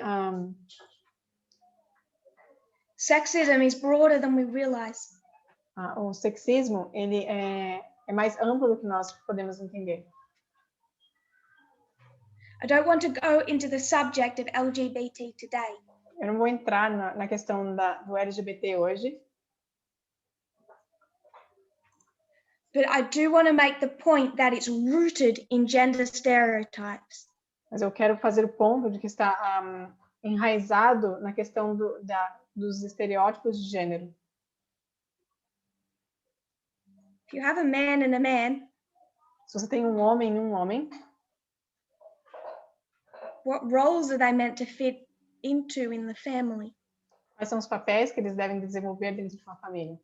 Sexism is broader than we realize. o sexismo, ele é mais amplo do que nós podemos entender. I don't want to go into the subject of LGBT today, Eu não vou entrar na questão do LGBT hoje, but I do want to make the point that it's rooted in gender stereotypes. mas eu quero fazer o ponto de que está enraizado na questão dos estereótipos de gênero. If you have a man and a man, Se você tem um homem e um homem, what roles are they meant to fit into in the family? quais são os papéis que eles devem desenvolver dentro de uma família?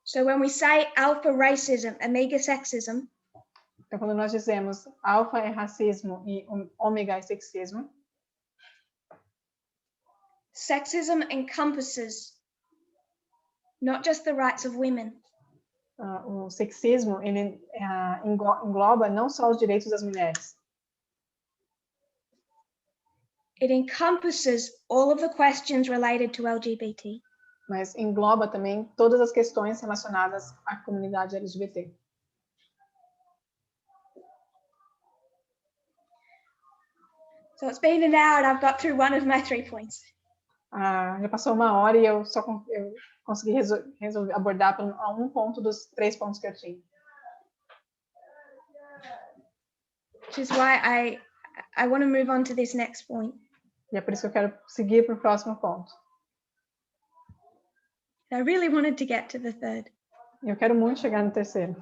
So when we say alpha racism, omega sexism, Então, quando nós dizemos alfa é racismo e ômega é sexismo, sexism encompasses not just the rights of women, o sexismo ele engloba não só os direitos das mulheres, it encompasses all of the questions related to LGBT. mas engloba também todas as questões relacionadas à comunidade LGBT. So it's been an hour and I've got through one of my 3 points. Já passou uma hora e eu consegui resolver abordar um ponto dos 3 pontos que eu tinha. Which is why I want to move on to this next point. E é por isso que eu quero seguir para o próximo ponto. I really wanted to get to the third. E eu quero muito chegar no terceiro.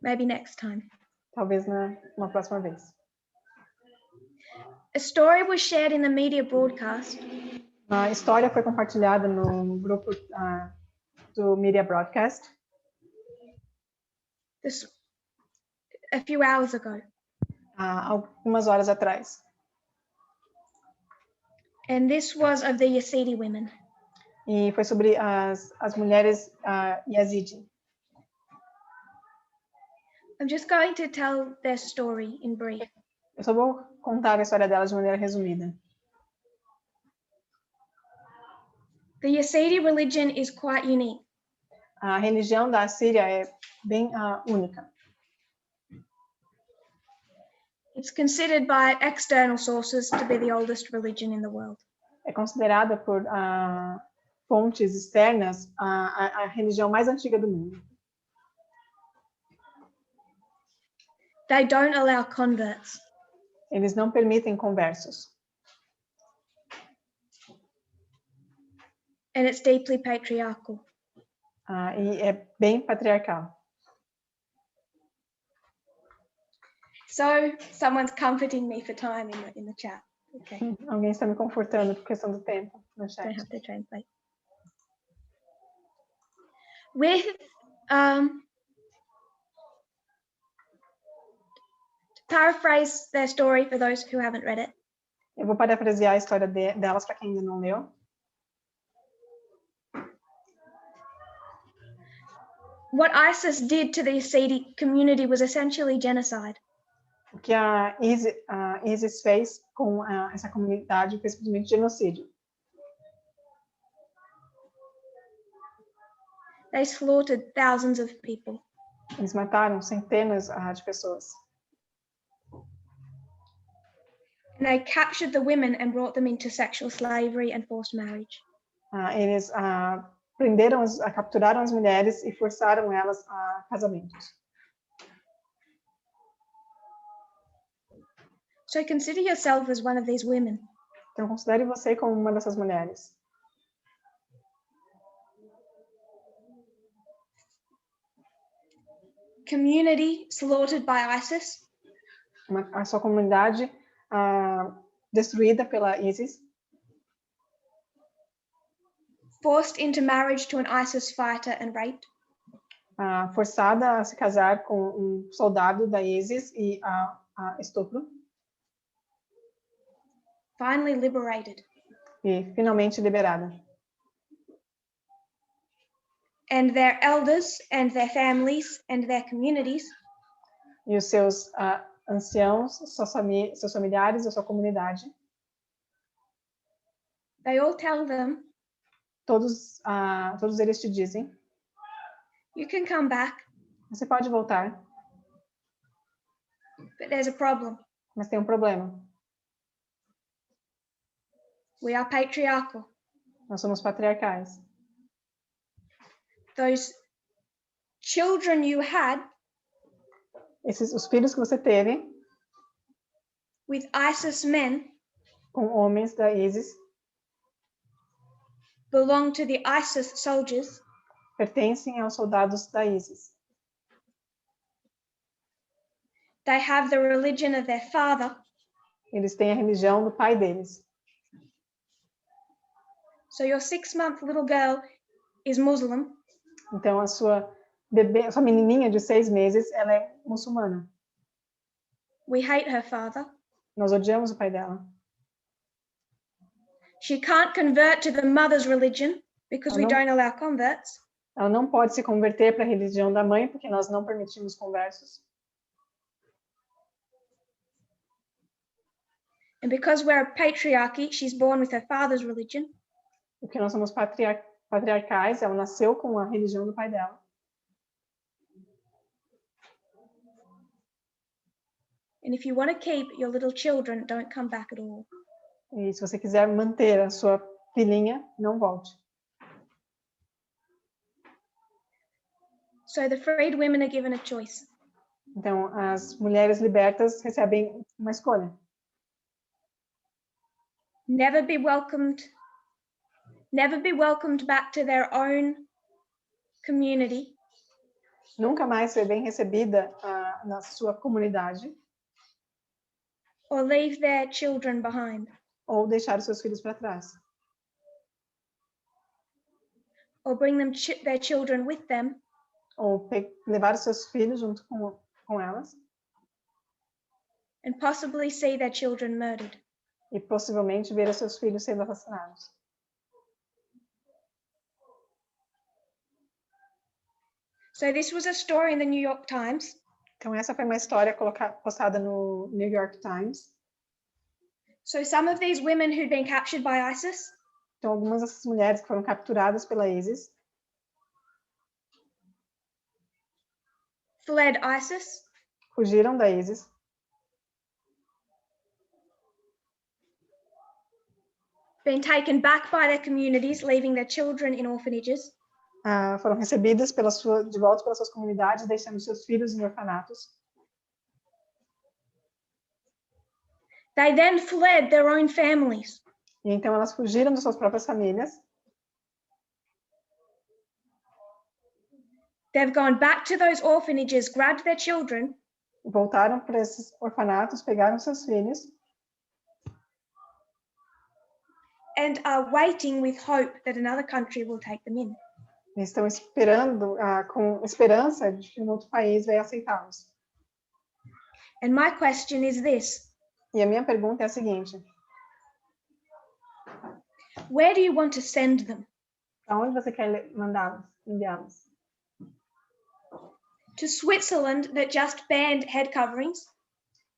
Maybe next time. Talvez numa próxima vez. A story was shared in the media broadcast A história foi compartilhada no grupo do Media Broadcast a few hours ago. Algumas horas atrás. And this was of the Yazidi women. E foi sobre as mulheres Yazidi. I'm just going to tell their story in brief. Eu só vou contar a história delas de maneira resumida. The Yazidi religion is quite unique. A religião da Síria é bem única. It's considered by external sources to be the oldest religion in the world. É considerada por fontes externas a religião mais antiga do mundo. They don't allow converts. Eles não permitem conversos. And it's deeply patriarchal. E é bem patriarcal. So someone's comforting me for time in the chat. Okay, Alguém está me confortando por questão do tempo no chat. don't have to translate. With to paraphrase their story for those who haven't read it. Eu vou parafrasear a história delas para quem ainda não leu. What ISIS did to the Yazidi community was essentially genocide. O que a ISIS fez com essa comunidade foi simplesmente genocídio. They slaughtered thousands of people. Eles mataram centenas de pessoas. And they captured the women and brought them into sexual slavery and forced marriage. Eles capturaram as mulheres e forçaram elas a casamentos. So consider yourself as one of these women. Então, considere você como uma dessas mulheres. Community slaughtered by ISIS. A sua comunidade destruída pela ISIS. Forced into marriage to an ISIS fighter and raped. Forçada a se casar com um soldado da ISIS e estupro. Finally liberated. E finalmente liberada. And their elders and their families and their communities. E os seus anciãos, seus familiares, a sua comunidade. They all tell them. Todos eles te dizem. You can come back. Você pode voltar. But there's a problem. Mas tem um problema. We are patriarchal. Nós somos patriarcais. Those children you had. Os filhos que você teve. With ISIS men. Com homens da ISIS. Belong to the ISIS soldiers. Pertencem aos soldados da ISIS. They have the religion of their father. Eles têm a religião do pai deles. So your 6-month little girl is Muslim. Então a sua menininha de 6 meses, ela é muçulmana. We hate her father. Nós odiamos o pai dela. She can't convert to the mother's religion because we don't allow converts. Ela não pode se converter para a religião da mãe porque nós não permitimos conversos. And because we're a patriarchy, she's born with her father's religion. Porque nós somos patriarcais, ela nasceu com a religião do pai dela. And if you want to keep your little children, don't come back at all. E se você quiser manter a sua filhinha, não volte. So the freed women are given a choice. Então, as mulheres libertas recebem uma escolha. Never be welcomed back to their own community. Nunca mais ser bem recebida na sua comunidade. Or leave their children behind. Ou deixar os seus filhos para trás. Or bring their children with them. Ou levar os seus filhos junto com elas. And possibly see their children murdered. E possivelmente ver os seus filhos sendo assassinados. So this was a story in the New York Times. Então essa foi uma história postada no New York Times. So some of these women who'd been captured by ISIS, Então, algumas dessas mulheres que foram capturadas pela ISIS fled ISIS, fugiram da ISIS, been taken back by their communities, leaving their children in orphanages, foram recebidas de volta pelas suas comunidades, deixando seus filhos em orfanatos. They then fled their own families. E então elas fugiram das suas próprias famílias, They've gone back to those orphanages, grabbed their children, voltaram para esses orfanatos, pegaram seus filhos and are waiting with hope that another country will take them in. e estão esperando, com esperança de que um outro país vai aceitá-los. And my question is this: E a minha pergunta é a seguinte: where do you want to send them? aonde você quer mandá-los, enviá-los? To Switzerland, that just banned head coverings?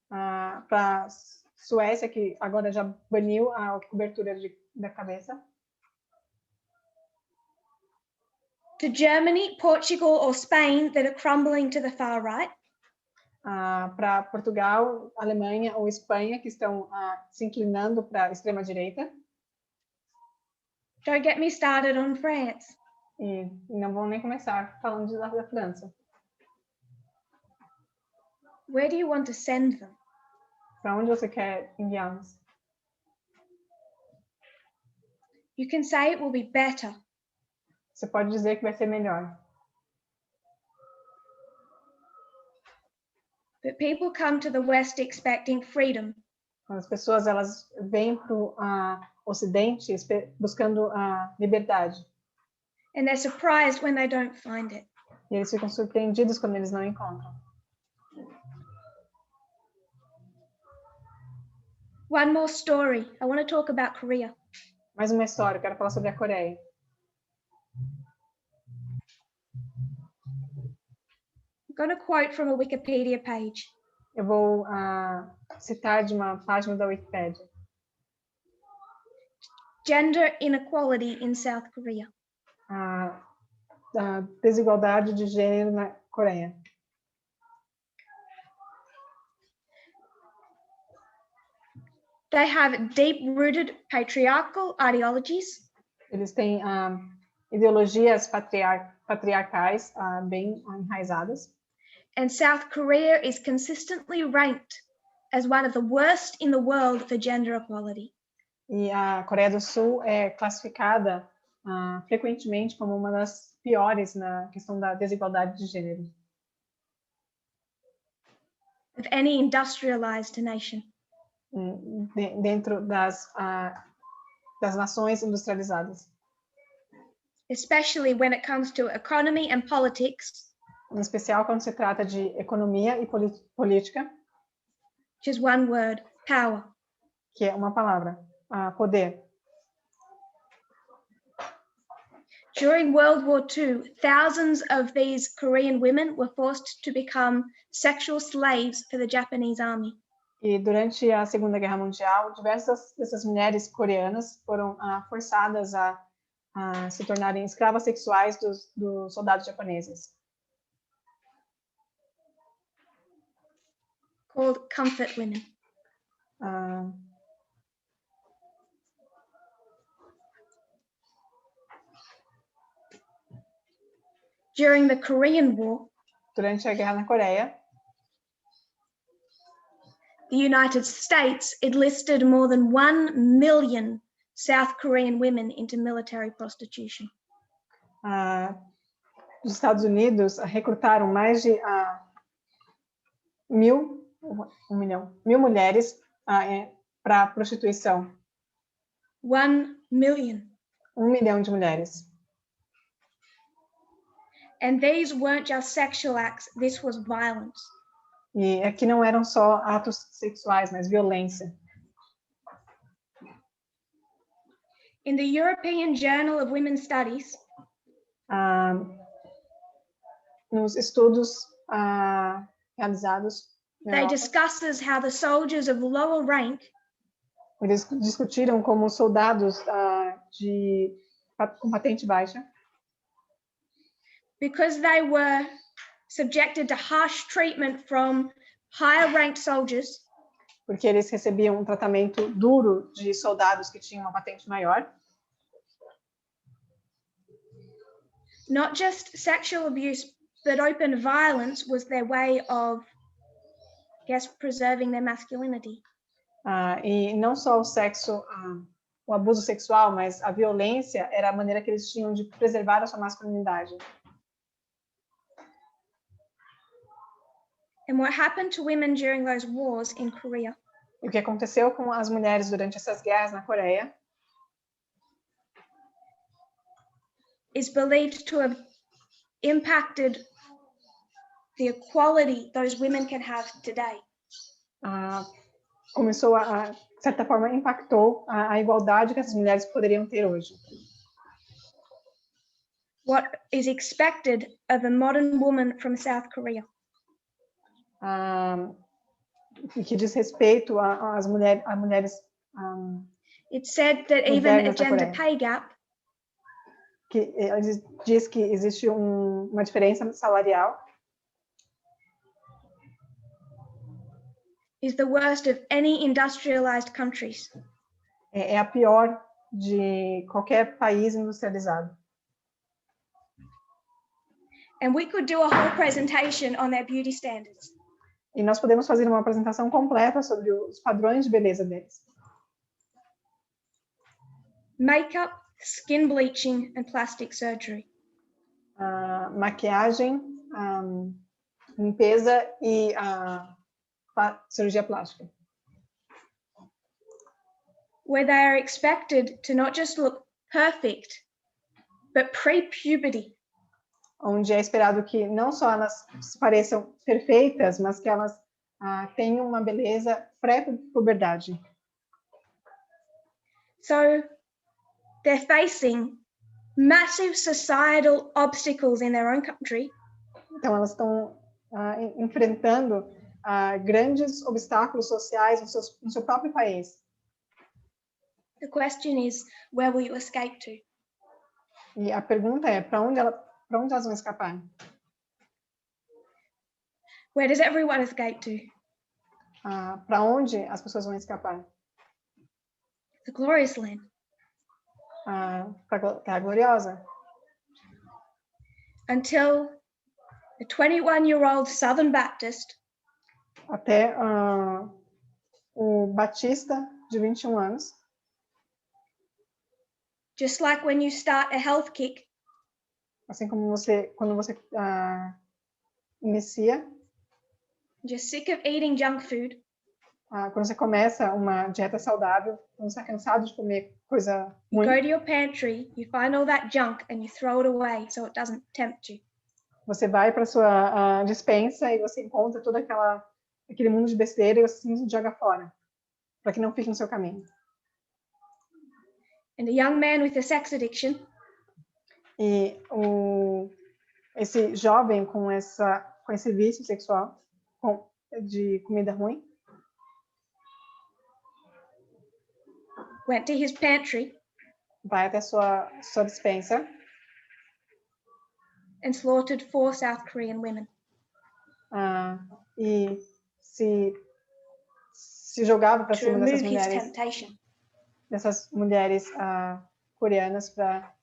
Para a Suécia, que agora já baniu a cobertura da cabeça? To Germany, Portugal, or Spain, that are crumbling to the far right? Para Portugal, Alemanha ou Espanha, que estão se inclinando para a extrema-direita? Don't get me started on France. E não vão nem começar falando da França. Where do you want to send them? Para onde você quer enviá-los? You can say it will be better, Você pode dizer que vai ser melhor. but people come to the West expecting freedom. As pessoas elas vêm para o Ocidente buscando a liberdade. And they're surprised when they don't find it. E eles ficam surpreendidos quando eles não encontram. One more story. I want to talk about Korea. Mais uma história, eu quero falar sobre a Coreia. I'm going to quote from a Wikipedia page. Eu vou citar de uma página da Wikipedia. Gender inequality in South Korea. A desigualdade de gênero na Coreia. They have deep-rooted patriarchal ideologies. Eles têm ideologias patriarcais bem enraizadas. And South Korea is consistently ranked as one of the worst in the world for gender equality. E a Coreia do Sul é classificada frequentemente como uma das piores na questão da desigualdade de gênero. Of any industrialized nation. Dentro das nações industrializadas. Especially when it comes to economy and politics. Em especial quando se trata de economia e política. Which is one word, power. Que é uma palavra, poder. During World War II, thousands of these Korean women were forced to become sexual slaves for the Japanese army. E durante a Segunda Guerra Mundial, diversas dessas mulheres coreanas foram forçadas a se tornarem escravas sexuais dos soldados japoneses. Called comfort women. During the Korean War, durante a guerra na Coreia, the United States enlisted more than 1 million South Korean women into military prostitution. Os Estados Unidos recrutaram mais de 1 milhão mulheres para prostituição. 1 million. 1 milhão de mulheres. And these weren't just sexual acts, this was violence. E aqui não eram só atos sexuais, mas violência. In the European Journal of Women's Studies, nos estudos realizados na they Europa, discusses how the soldiers of lower rank Eles discutiram como soldados com patente baixa, because they were subjected to harsh treatment from higher ranked soldiers, porque eles recebiam um tratamento duro de soldados que tinham uma patente maior. not just sexual abuse, but open violence was their way of, I guess, preserving their masculinity. E não só o sexo, o abuso sexual, mas a violência era a maneira que eles tinham de preservar a sua masculinidade. And what happened to women during those wars in Korea E o que aconteceu com as mulheres durante essas guerras na Coreia is believed to have impacted the equality those women can have today. Começou de certa forma, impactou a igualdade que essas mulheres poderiam ter hoje. What is expected of a modern woman from South Korea. E que diz respeito às mulheres. It said that even a gender Coreia. pay gap Que diz que existe uma diferença salarial. is the worst of any industrialized countries. É a pior de qualquer país industrializado. And we could do a whole presentation on their beauty standards. E nós podemos fazer uma apresentação completa sobre os padrões de beleza deles. Makeup, skin bleaching, and plastic surgery. Maquiagem, limpeza e cirurgia plástica. Where they are expected to not just look perfect, but pre-puberty. Onde é esperado que não só elas pareçam perfeitas, mas que elas tenham uma beleza pré-puberdade. So they're facing massive societal obstacles in their own country. Então elas estão enfrentando grandes obstáculos sociais no seu próprio país. The question is, where will you escape to? E a pergunta é, para onde elas vão escapar? Where does everyone escape to? Para onde as pessoas vão escapar? The glorious land. Para a Terra Gloriosa. Until a 21-year-old Southern Baptist Até o Batista, de 21 anos. just like when you start a health kick, Assim como quando você inicia, you're sick of eating junk food, quando você começa uma dieta saudável, quando você está cansado de comer coisa you ruim, go to your pantry, you find all that junk and you throw it away so it doesn't tempt you. você vai para sua despensa e você encontra todo aquele mundo de besteira e você simplesmente joga fora, para que não fique no seu caminho. And a young man with a sex addiction E esse jovem com esse vício sexual, de comida ruim, went to his pantry vai até sua despensa and slaughtered 4 South Korean women. E se jogava para To cima remove dessas mulheres coreanas para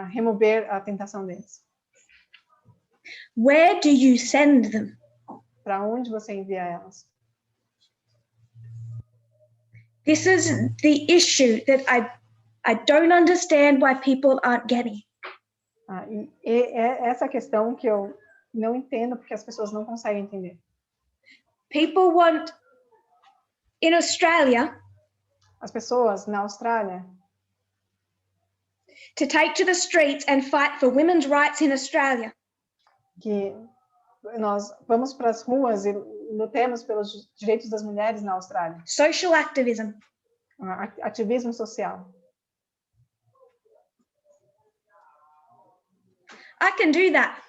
remover a tentação deles. Where do you send them? Para onde você envia elas? This is the issue that I don't understand why people aren't getting. E é essa questão que eu não entendo porque as pessoas não conseguem entender. People want, in Australia, As pessoas na Austrália to take to the streets and fight for women's rights in Australia. que nós vamos para as ruas e lutemos pelos direitos das mulheres na Austrália. Social activism. Ativismo social. I can do that.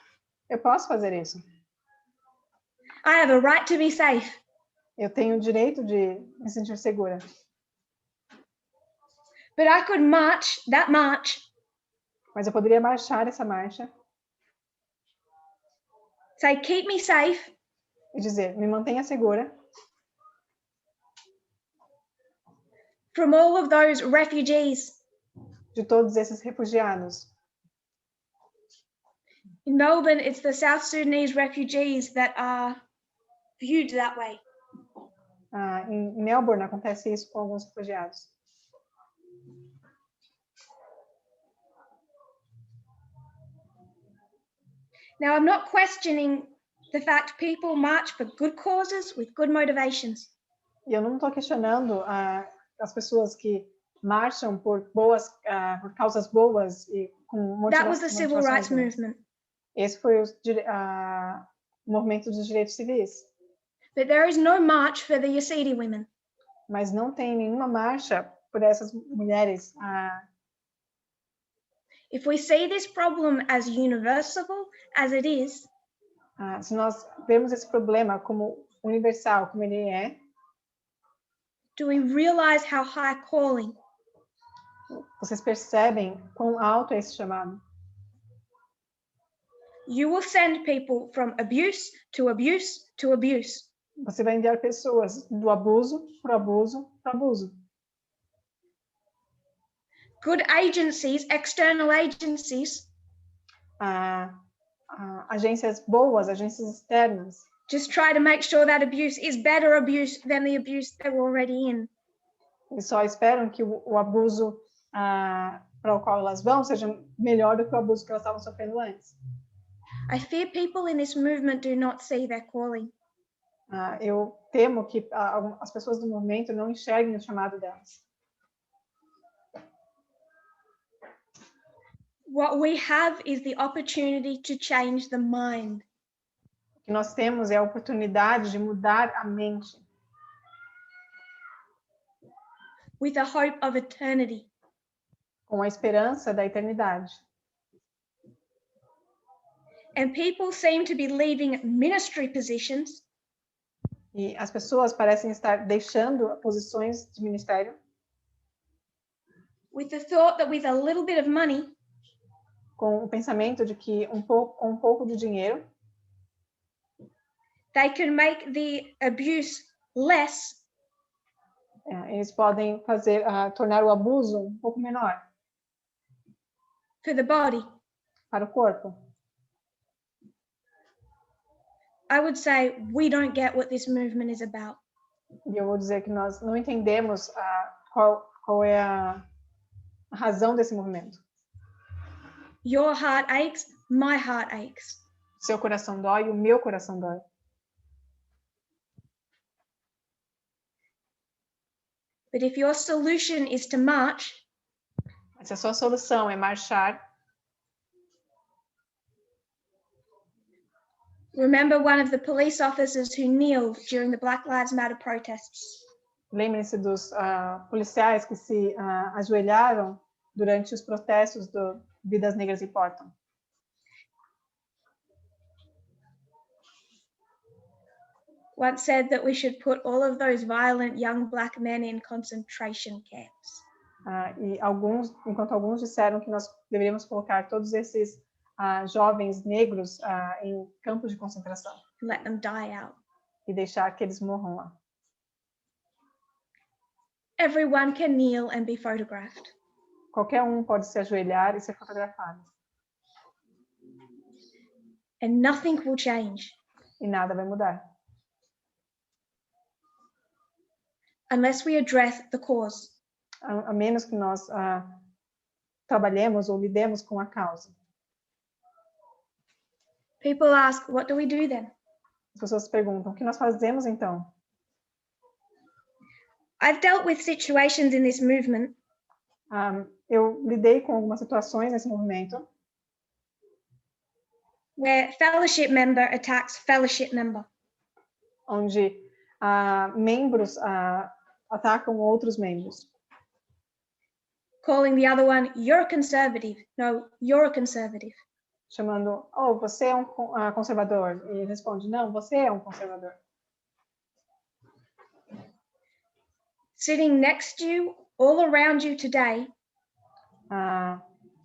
Eu posso fazer isso. I have a right to be safe. Eu tenho o direito de me sentir segura. But I could march that march, Mas eu poderia marchar essa marcha say, keep me safe, e dizer, me mantenha segura from all of those refugees. de todos esses refugiados. In Melbourne, it's the South Sudanese refugees that are viewed that way. Em Melbourne acontece isso com alguns refugiados. Now, I'm not questioning the fact people march for good causes with good motivations. E eu não estou questionando as pessoas que marcham por por causas boas e com That was the civil rights motivações boas. movement. Esse foi o movimento dos direitos civis. But there is no march for the Yazidi women. Mas não tem nenhuma marcha por essas mulheres. If we see this problem as universal as it is, Se nós vemos esse problema como universal, como ele é, do we realize how high calling vocês percebem quão alto é esse chamado? you will send people from abuse to abuse to abuse. Você vai enviar pessoas do abuso para abuso para abuso. Good agencies, external agencies, Agências boas, agências externas, just try to make sure that abuse is better abuse than the abuse they were already in. eles só esperam que o abuso para o qual elas vão seja melhor do que o abuso que elas estavam sofrendo antes. I fear people in this movement do not see their calling. Eu temo que as pessoas do movimento não enxerguem o chamado delas. What we have is the opportunity to change the mind. O que nós temos é a oportunidade de mudar a mente With a hope of eternity. com a esperança da eternidade. And people seem to be leaving ministry positions E as pessoas parecem estar deixando posições de ministério with the thought that with a little bit of money, com o pensamento de que com um pouco de dinheiro they can make the abuse less eles podem tornar o abuso um pouco menor for the body. para o corpo. I would say we don't get what this movement is about. E eu vou dizer que nós não entendemos qual é a razão desse movimento. Your heart aches, my heart aches. Seu coração dói, o meu coração dói. But if your solution is to march, Mas se a sua solução é marchar, remember one of the police officers who kneeled during the Black Lives Matter protests. lembrem-se dos policiais que se ajoelharam durante os protestos do Vidas Negras Importam. Once said that we should put all of those violent young black men in concentration camps. Enquanto alguns disseram que nós deveríamos colocar todos esses jovens negros em campos de concentração Let them die out. e deixar que eles morram lá. Everyone can kneel and be photographed. Qualquer um pode se ajoelhar e ser fotografado. And nothing will change E nada vai mudar. unless we address the cause. A menos que nós trabalhemos ou lidemos com a causa. People ask, what do we do then? As pessoas perguntam, o que nós fazemos então? I've dealt with situations in this movement Eu lidei com algumas situações nesse movimento where fellowship member attacks fellowship member. onde membros atacam outros membros, Calling the other one, you're a conservative. No, you're a conservative. chamando, você é um conservador. E ele responde, não, você é um conservador. Sitting next to you all around you today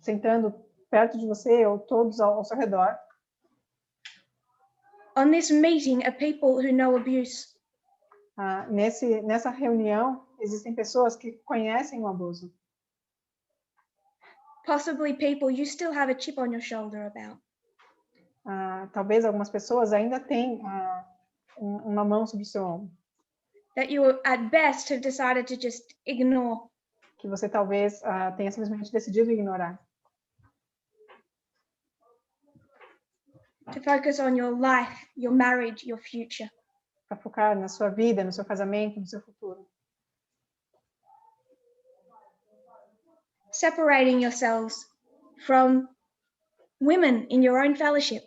sentando perto de você ou todos ao seu redor, on this meeting are people who know abuse. Nessa reunião existem pessoas que conhecem o abuso. Possibly people you still have a chip on your shoulder about. Talvez algumas pessoas ainda têm uma mão sobre o seu ombro, That you at best have decided to just ignore. que você talvez tenha simplesmente decidido ignorar. To focus on your life, your marriage, your future. Para focar na sua vida, no seu casamento, no seu futuro. Separating yourselves from women in your own fellowship.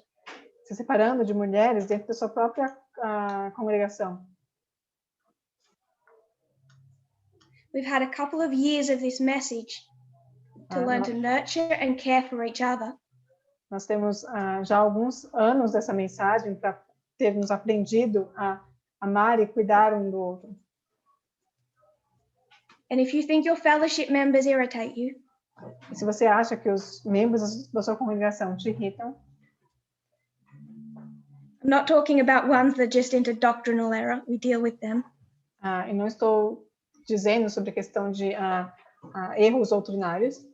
Se separando de mulheres dentro da sua própria congregação. We've had a couple of years of this message to learn to nurture and care for each other. Nós temos já alguns anos dessa mensagem para termos aprendido a amar e cuidar um do outro. And if you think your fellowship members irritate you, E se você acha que os membros da sua congregação te irritam, I'm not talking about ones that just into doctrinal error. We deal with them. e não estou dizendo sobre a questão de erros doutrinários,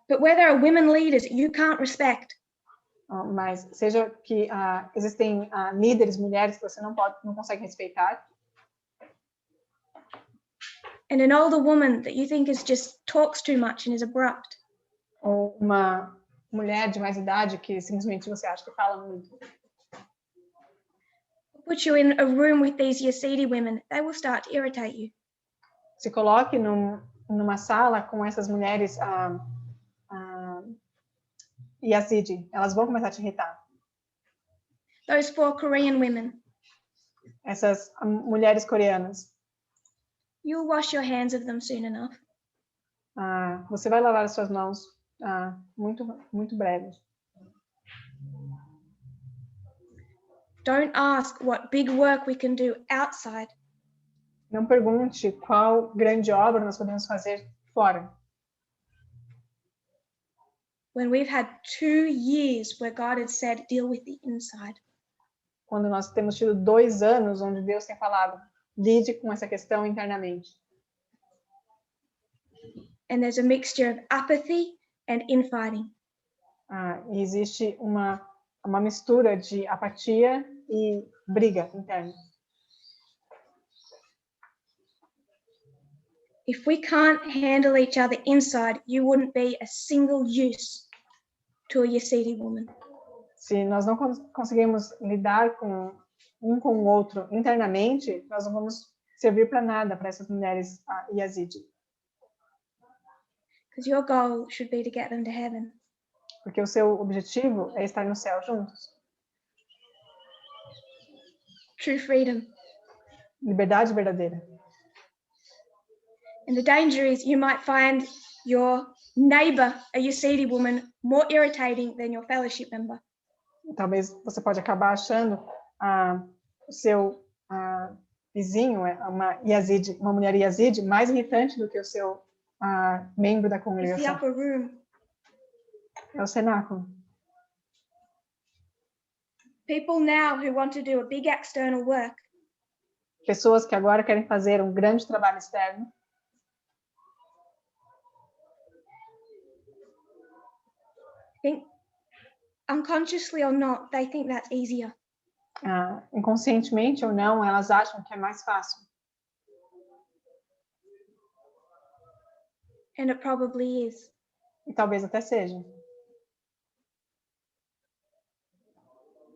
But where there are women leaders you can't respect, mas seja que existem líderes mulheres que você não consegue respeitar, and an older woman that you think is just talks too much and is abrupt, ou uma mulher de mais idade que simplesmente você acha que fala muito. put you in a room with these Yazidi women, they will start to irritate you. Se coloque numa sala com essas mulheres Yazidi, elas vão começar a te irritar. Those 4 Korean women, Essas mulheres coreanas, you'll wash your hands of them soon enough. você vai lavar as suas mãos muito, muito breve. Don't ask what big work we can do outside. Não pergunte qual grande obra nós podemos fazer fora. When we've had 2 years where God has said, deal with the inside. Quando nós temos tido 2 anos onde Deus tem falado, lide com essa questão internamente. And there's a mixture of apathy and infighting. E existe uma mistura de apatia e briga interna. If we can't handle each other inside, you wouldn't be a single use to a Yazidi woman. Se nós não conseguimos lidar com o outro internamente, nós não vamos servir para nada para essas mulheres Yazidi. Because your goal should be to get them to heaven. Porque o seu objetivo é estar no céu juntos. True freedom. Liberdade verdadeira. And the danger is you might find your neighbor, a Yazidi woman, more irritating than your fellowship member. Talvez você pode acabar achando o seu vizinho, uma mulher Yazidi, mais irritante do que o seu membro da It's the congregação. upper room. É o cenáculo. People now who want to do a big external work Pessoas que agora querem fazer um grande trabalho externo, think, unconsciously or not, they think that's easier. inconscientemente ou não, elas acham que é mais fácil. And it probably is. E talvez até seja.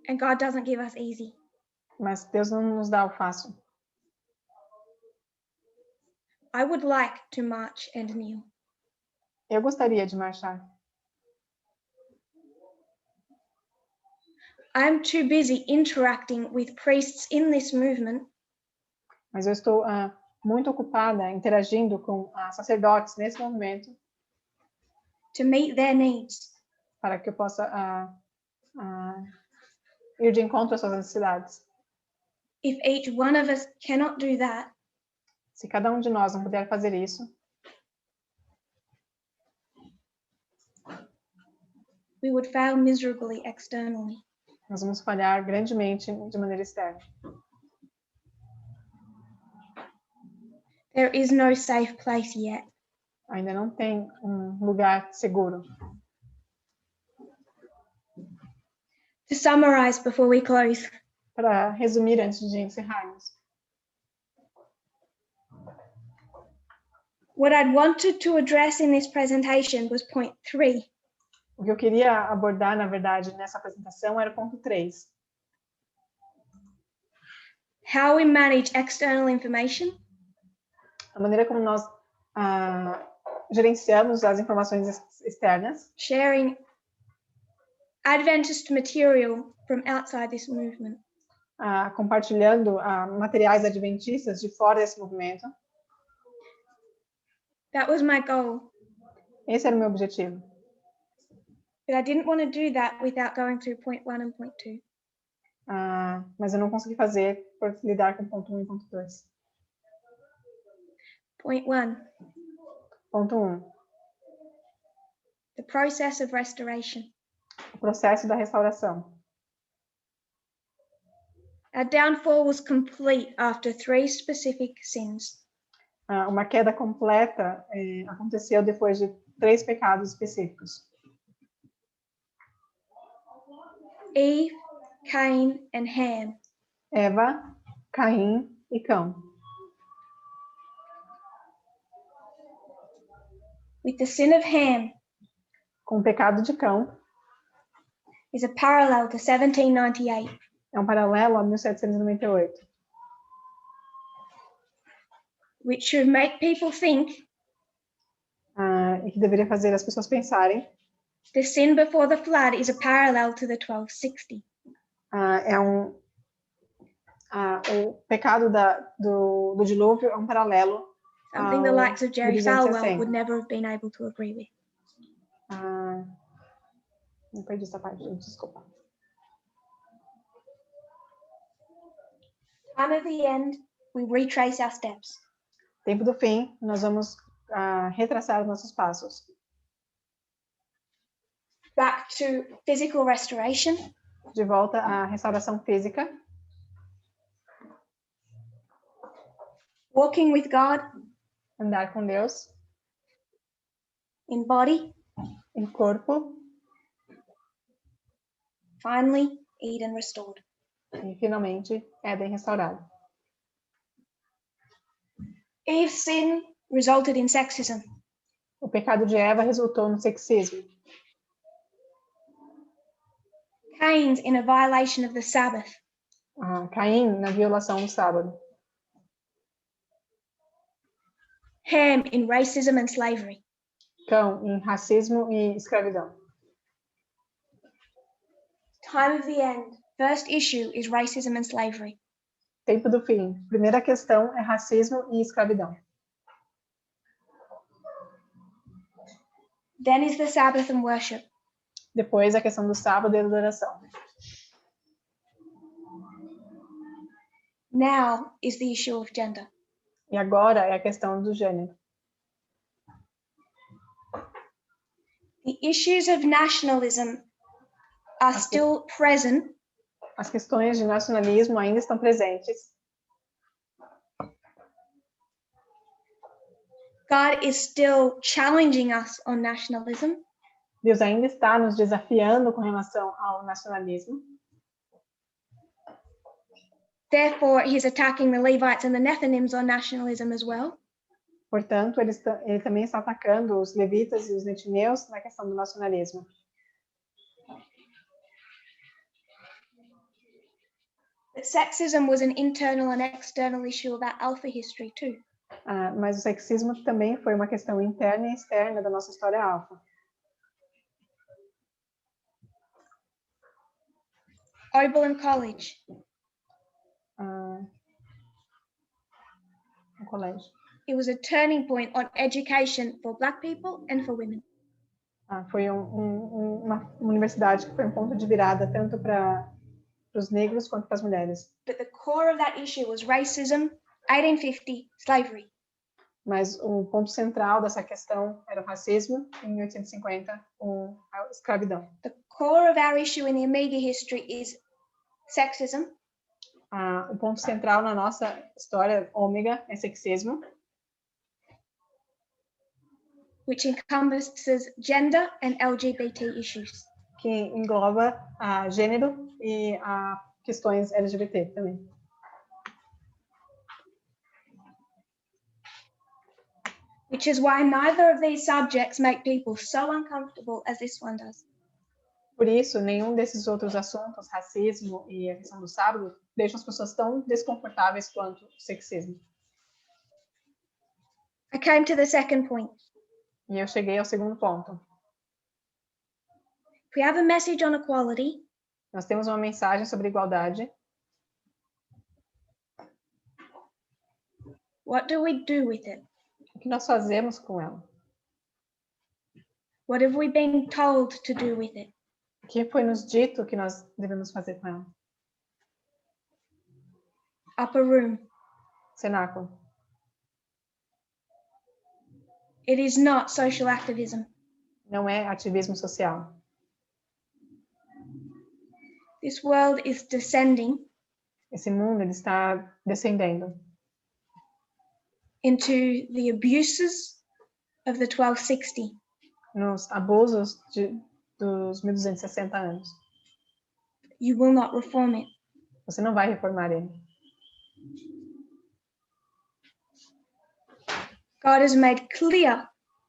And God doesn't give us easy. Mas Deus não nos dá o fácil. I would like to march and kneel. Eu gostaria de marchar. I'm too busy interacting with priests in this movement Mas eu estou muito ocupada interagindo com sacerdotes nesse momento to meet their needs. para que eu possa ir de encontro às suas necessidades. If each one of us cannot do that, Se cada um de nós não puder fazer isso, we would fail miserably externally. nós vamos falhar grandemente de maneira externa. There is no safe place yet. Ainda não tem um lugar seguro. To summarize before we close, Para resumir antes de encerrarmos, what I'd wanted to address in this presentation was point 3. o que eu queria abordar, na verdade, nessa apresentação era o ponto 3. How we manage external information, A maneira como nós gerenciamos as informações externas, sharing Adventist material from outside this movement, compartilhando materiais adventistas de fora desse movimento. that was my goal. Esse era o meu objetivo. But I didn't want to do that without going through point 1 and point 2. Mas eu não consegui fazer por lidar com ponto 1 e ponto 2. Point 1, Ponto 1. the process of restoration. O processo da restauração. Our downfall was complete after 3 specific sins. Uma queda completa aconteceu depois de 3 pecados específicos. Eve, Cain, and Ham. Eva, Caim e Cão. With the sin of Ham Com o pecado de Cão, is a parallel to 1798. é um paralelo a 1798. Which should make people think E que deveria fazer as pessoas pensarem. the sin before the flood is a parallel to the 1260. O pecado do dilúvio é um paralelo. Something the likes of Jerry 1260. Falwell would never have been able to agree with. Não perdi essa parte, desculpa. Time of the end, we retrace our steps. Tempo do fim, nós vamos retraçar os nossos passos. Back to physical restoration, De volta à restauração física, walking with God andar com Deus, in body, em corpo, finally, Eden restored. e finalmente Éden restaurado. Eve's sin resulted in sexism. O pecado de Eva resultou no sexismo. Cain's in a violation of the Sabbath. Caim na violação do sábado. Ham in racism and slavery. Cão em racismo e escravidão. Time of the end, first issue is racism and slavery. Tempo do fim. Primeira questão é racismo e escravidão. Then is the Sabbath and worship. Depois a questão do sábado e da adoração. Now is the issue of gender. E agora é a questão do gênero. The issues of nationalism are still present, As questões de nacionalismo ainda estão presentes. God is still challenging us on nationalism. Deus ainda está nos desafiando com relação ao nacionalismo. Therefore, he's attacking the Levites and the Nethinims on nationalism as well. Portanto, ele também está atacando os levitas e os netineus na questão do nacionalismo. But sexism was an internal and external issue about Alpha history too. Mas o sexismo também foi uma questão interna e externa da nossa história alfa. Oberlin College. No colégio. It was a turning point on education for Black people and for women. Foi uma universidade que foi um ponto de virada tanto para os negros quanto para as mulheres. But the core of that issue was racism 1850, slavery. Mas o ponto central dessa questão era o racismo, e em 1850, a escravidão. The core of our issue in the immediate history is sexism, O ponto central na nossa história ômega é sexismo, which encompasses gender and LGBT issues. que engloba gênero e questões LGBT também. Which is why neither of these subjects make people so uncomfortable as this one does. Por isso, nenhum desses outros assuntos, racismo e a questão do sábado, deixam as pessoas tão desconfortáveis quanto o sexismo. I came to the second point. E eu cheguei ao segundo ponto. If we have a message on equality, Nós temos uma mensagem sobre igualdade. what do we do with it? O que nós fazemos com ela? What have we been told to do with it? O que foi nos dito que nós devemos fazer com ela? Upper room. Cenáculo. It is not social activism. Não é ativismo social. This world is descending Esse mundo ele está descendendo into the abuses of the 1260. nos abusos dos 1260 anos. You will not reform it. Você não vai reformar ele. God has made clear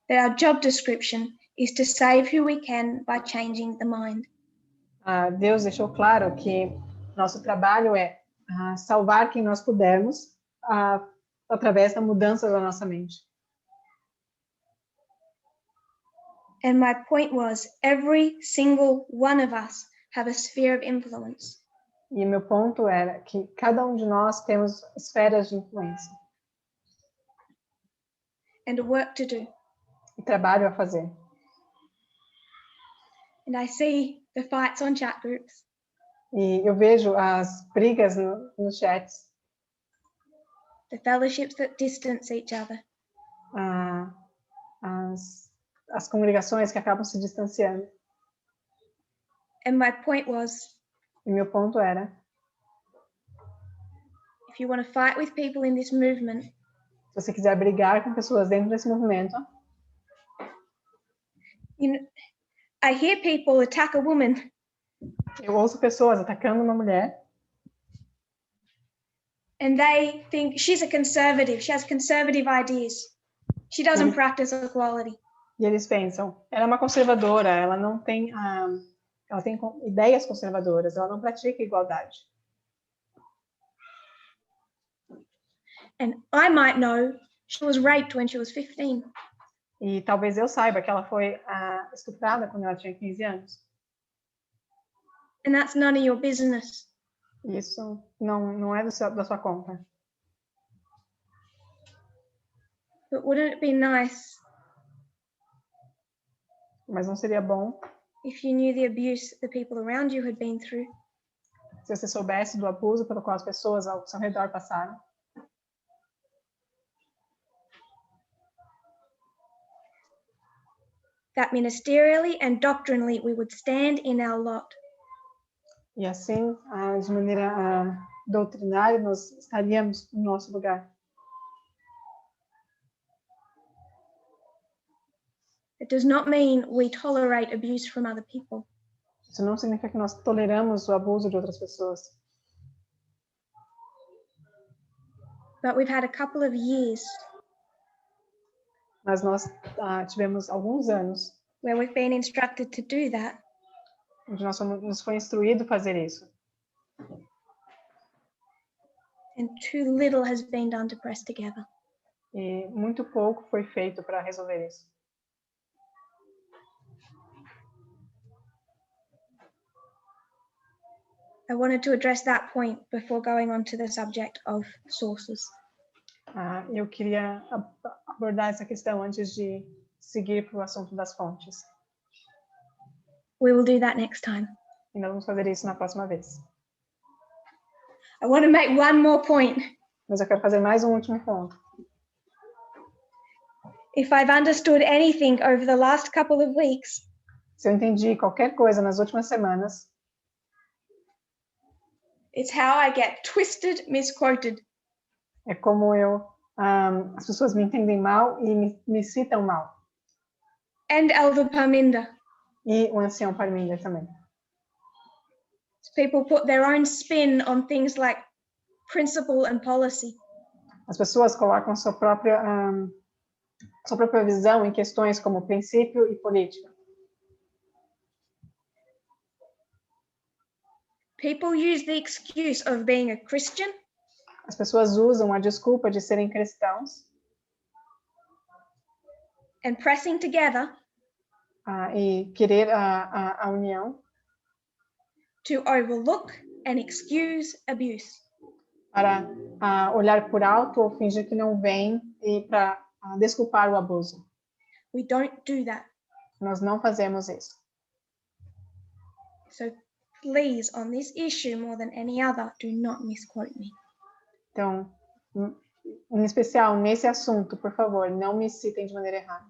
that our job description is to save who we can by changing the mind. Deus deixou claro que nosso trabalho é salvar quem nós pudermos através da mudança da nossa mente. And my point was, every single one of us have a sphere of influence. E meu ponto era que cada um de nós temos esferas de influência And a work to do. e trabalho a fazer. And I see the fights on chat groups. E eu vejo as brigas nos chats, The fellowships that distance each other. as congregações que acabam se distanciando. And my point was, E meu ponto era, if you want to fight with people in this movement, se você quiser brigar com pessoas dentro desse movimento, I hear people attack a woman eu ouço pessoas atacando uma mulher and they think she's a conservative, she has conservative ideas. She doesn't practice equality. e eles pensam, ela é uma conservadora, ela não tem, ela tem ideias conservadoras, ela não pratica igualdade. And I might know she was raped when she was 15. E talvez eu saiba que ela foi estuprada quando ela tinha 15 anos. And that's none of your business. Isso não é da sua conta. But wouldn't it be nice Mas não seria bom if you knew the abuse the people around you had been through? se você soubesse do abuso pelo qual as pessoas ao seu redor passaram. That ministerially and doctrinally we would stand in our lot. E assim, de maneira doutrinária, nós estaríamos no nosso lugar. It does not mean we tolerate abuse from other people. Isso não significa que nós toleramos o abuso de outras pessoas. But we've had a couple of years Mas nós tivemos alguns anos where we've been instructed to do that. onde nos foi instruído fazer isso. And too little has been done to press together. E muito pouco foi feito para resolver isso. I wanted to address that point before going on to the subject of sources. Eu queria abordar essa questão antes de seguir para o assunto das fontes. We will do that next time. E nós vamos fazer isso na próxima vez. I want to make one more point. Mas eu quero fazer mais um último ponto. If I've understood anything over the last couple of weeks, Se eu entendi qualquer coisa nas últimas semanas, it's how I get twisted, misquoted. é como as pessoas me entendem mal e me citam mal. And Elder Parminder. E o ancião Parminder também. People put their own spin on things like principle and policy. As pessoas colocam sua própria visão em questões como princípio e política. People use the excuse of being a Christian. As pessoas usam a desculpa de serem cristãos And pressing together e querer a união to overlook and excuse abuse. para olhar por alto ou fingir que não vem e para desculpar o abuso. We don't do that. Nós não fazemos isso. So please, on this issue more than any other, do not misquote me. Então, em especial nesse assunto, por favor, não me citem de maneira errada.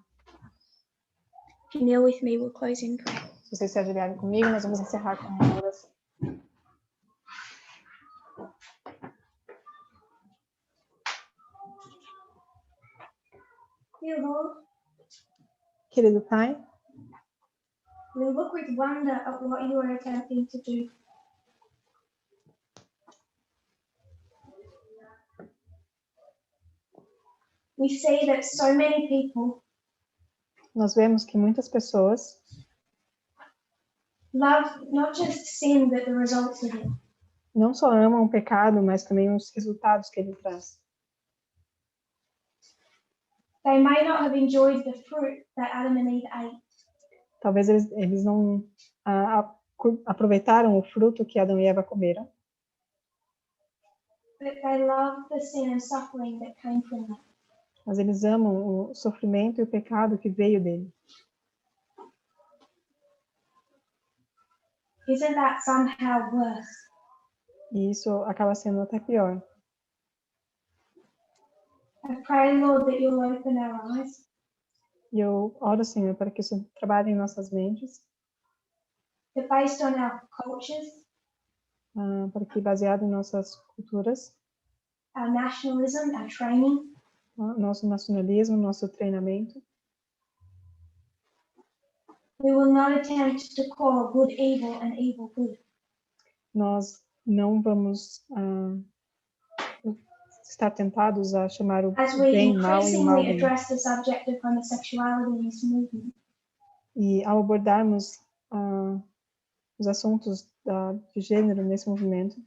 If you kneel with me, we'll close in prayer. Se vocês se ajoelharem comigo, nós vamos encerrar com uma oração. Dear Lord, Querido Pai, we look with wonder at what you are attempting to do. We see that so many people nós vemos que muitas pessoas love not just sin, but the results of it. não só amam o pecado, mas também os resultados que ele traz. They may not have enjoyed the fruit that Adam and Eve ate, Talvez eles não aproveitaram o fruto que Adão e Eva comeram, but they love the sin and suffering that came from that. mas eles amam o sofrimento e o pecado que veio dele. Isn't that somehow worse? E isso acaba sendo até pior. I pray, Lord, that you'll open our eyes, E eu oro, Senhor, para que isso trabalhe em nossas mentes, that based on our cultures, para que, baseado em nossas culturas, our nationalism, our training, nosso nacionalismo, nosso treinamento, we will not attempt to call good evil and evil good. nós não vamos estar tentados a chamar o As we bem mal e o mal increasingly bem. address the subject of homosexuality in this movement, E ao abordarmos os assuntos de gênero nesse movimento,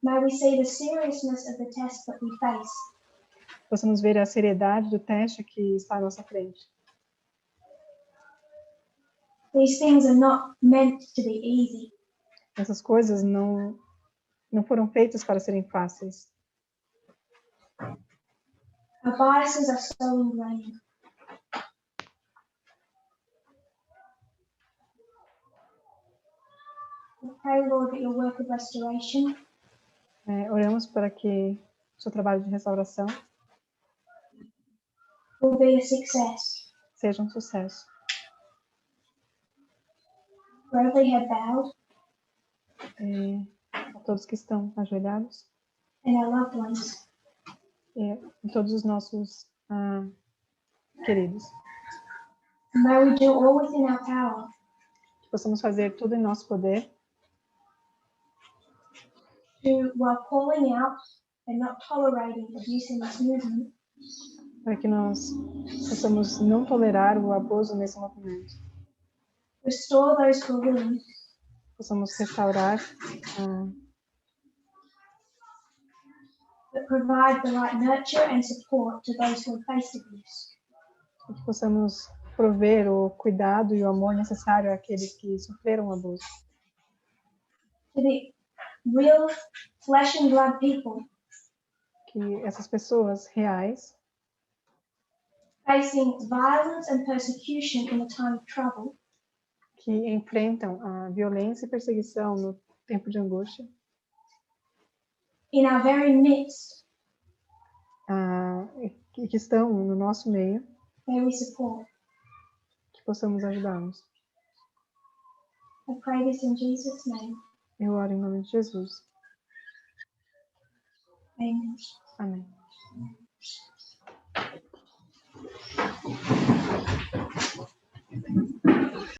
may we see the seriousness of the test that we face, possamos ver a seriedade do teste que está à nossa frente. These things are not meant to be easy. Essas coisas não foram feitas para serem fáceis. Our biases are so ingrained. We pray, Lord, that your work of restoration Oramos para que o seu trabalho de restauração will be a success. seja um sucesso. For every head bowed A todos que estão ajoelhados, and our loved ones, e todos os nossos queridos. may we do all within our power Que possamos fazer tudo em nosso poder to, while calling out and not tolerating abuse in this movement, para que nós possamos não tolerar o abuso nesse movimento. restore those who are willing, Possamos restaurar, but provide the right nurture and support to those who have faced abuse. que possamos prover o cuidado e o amor necessário àqueles que sofreram abuso. To the real flesh and blood people Que essas pessoas reais, facing violence and persecution in a time of trouble, que enfrentam a violência e perseguição no tempo de angústia, in our very midst, que estão no nosso meio, may we support. que possamos ajudá-los. I pray this in Jesus' name. Eu oro em nome de Jesus. Amen. Amém.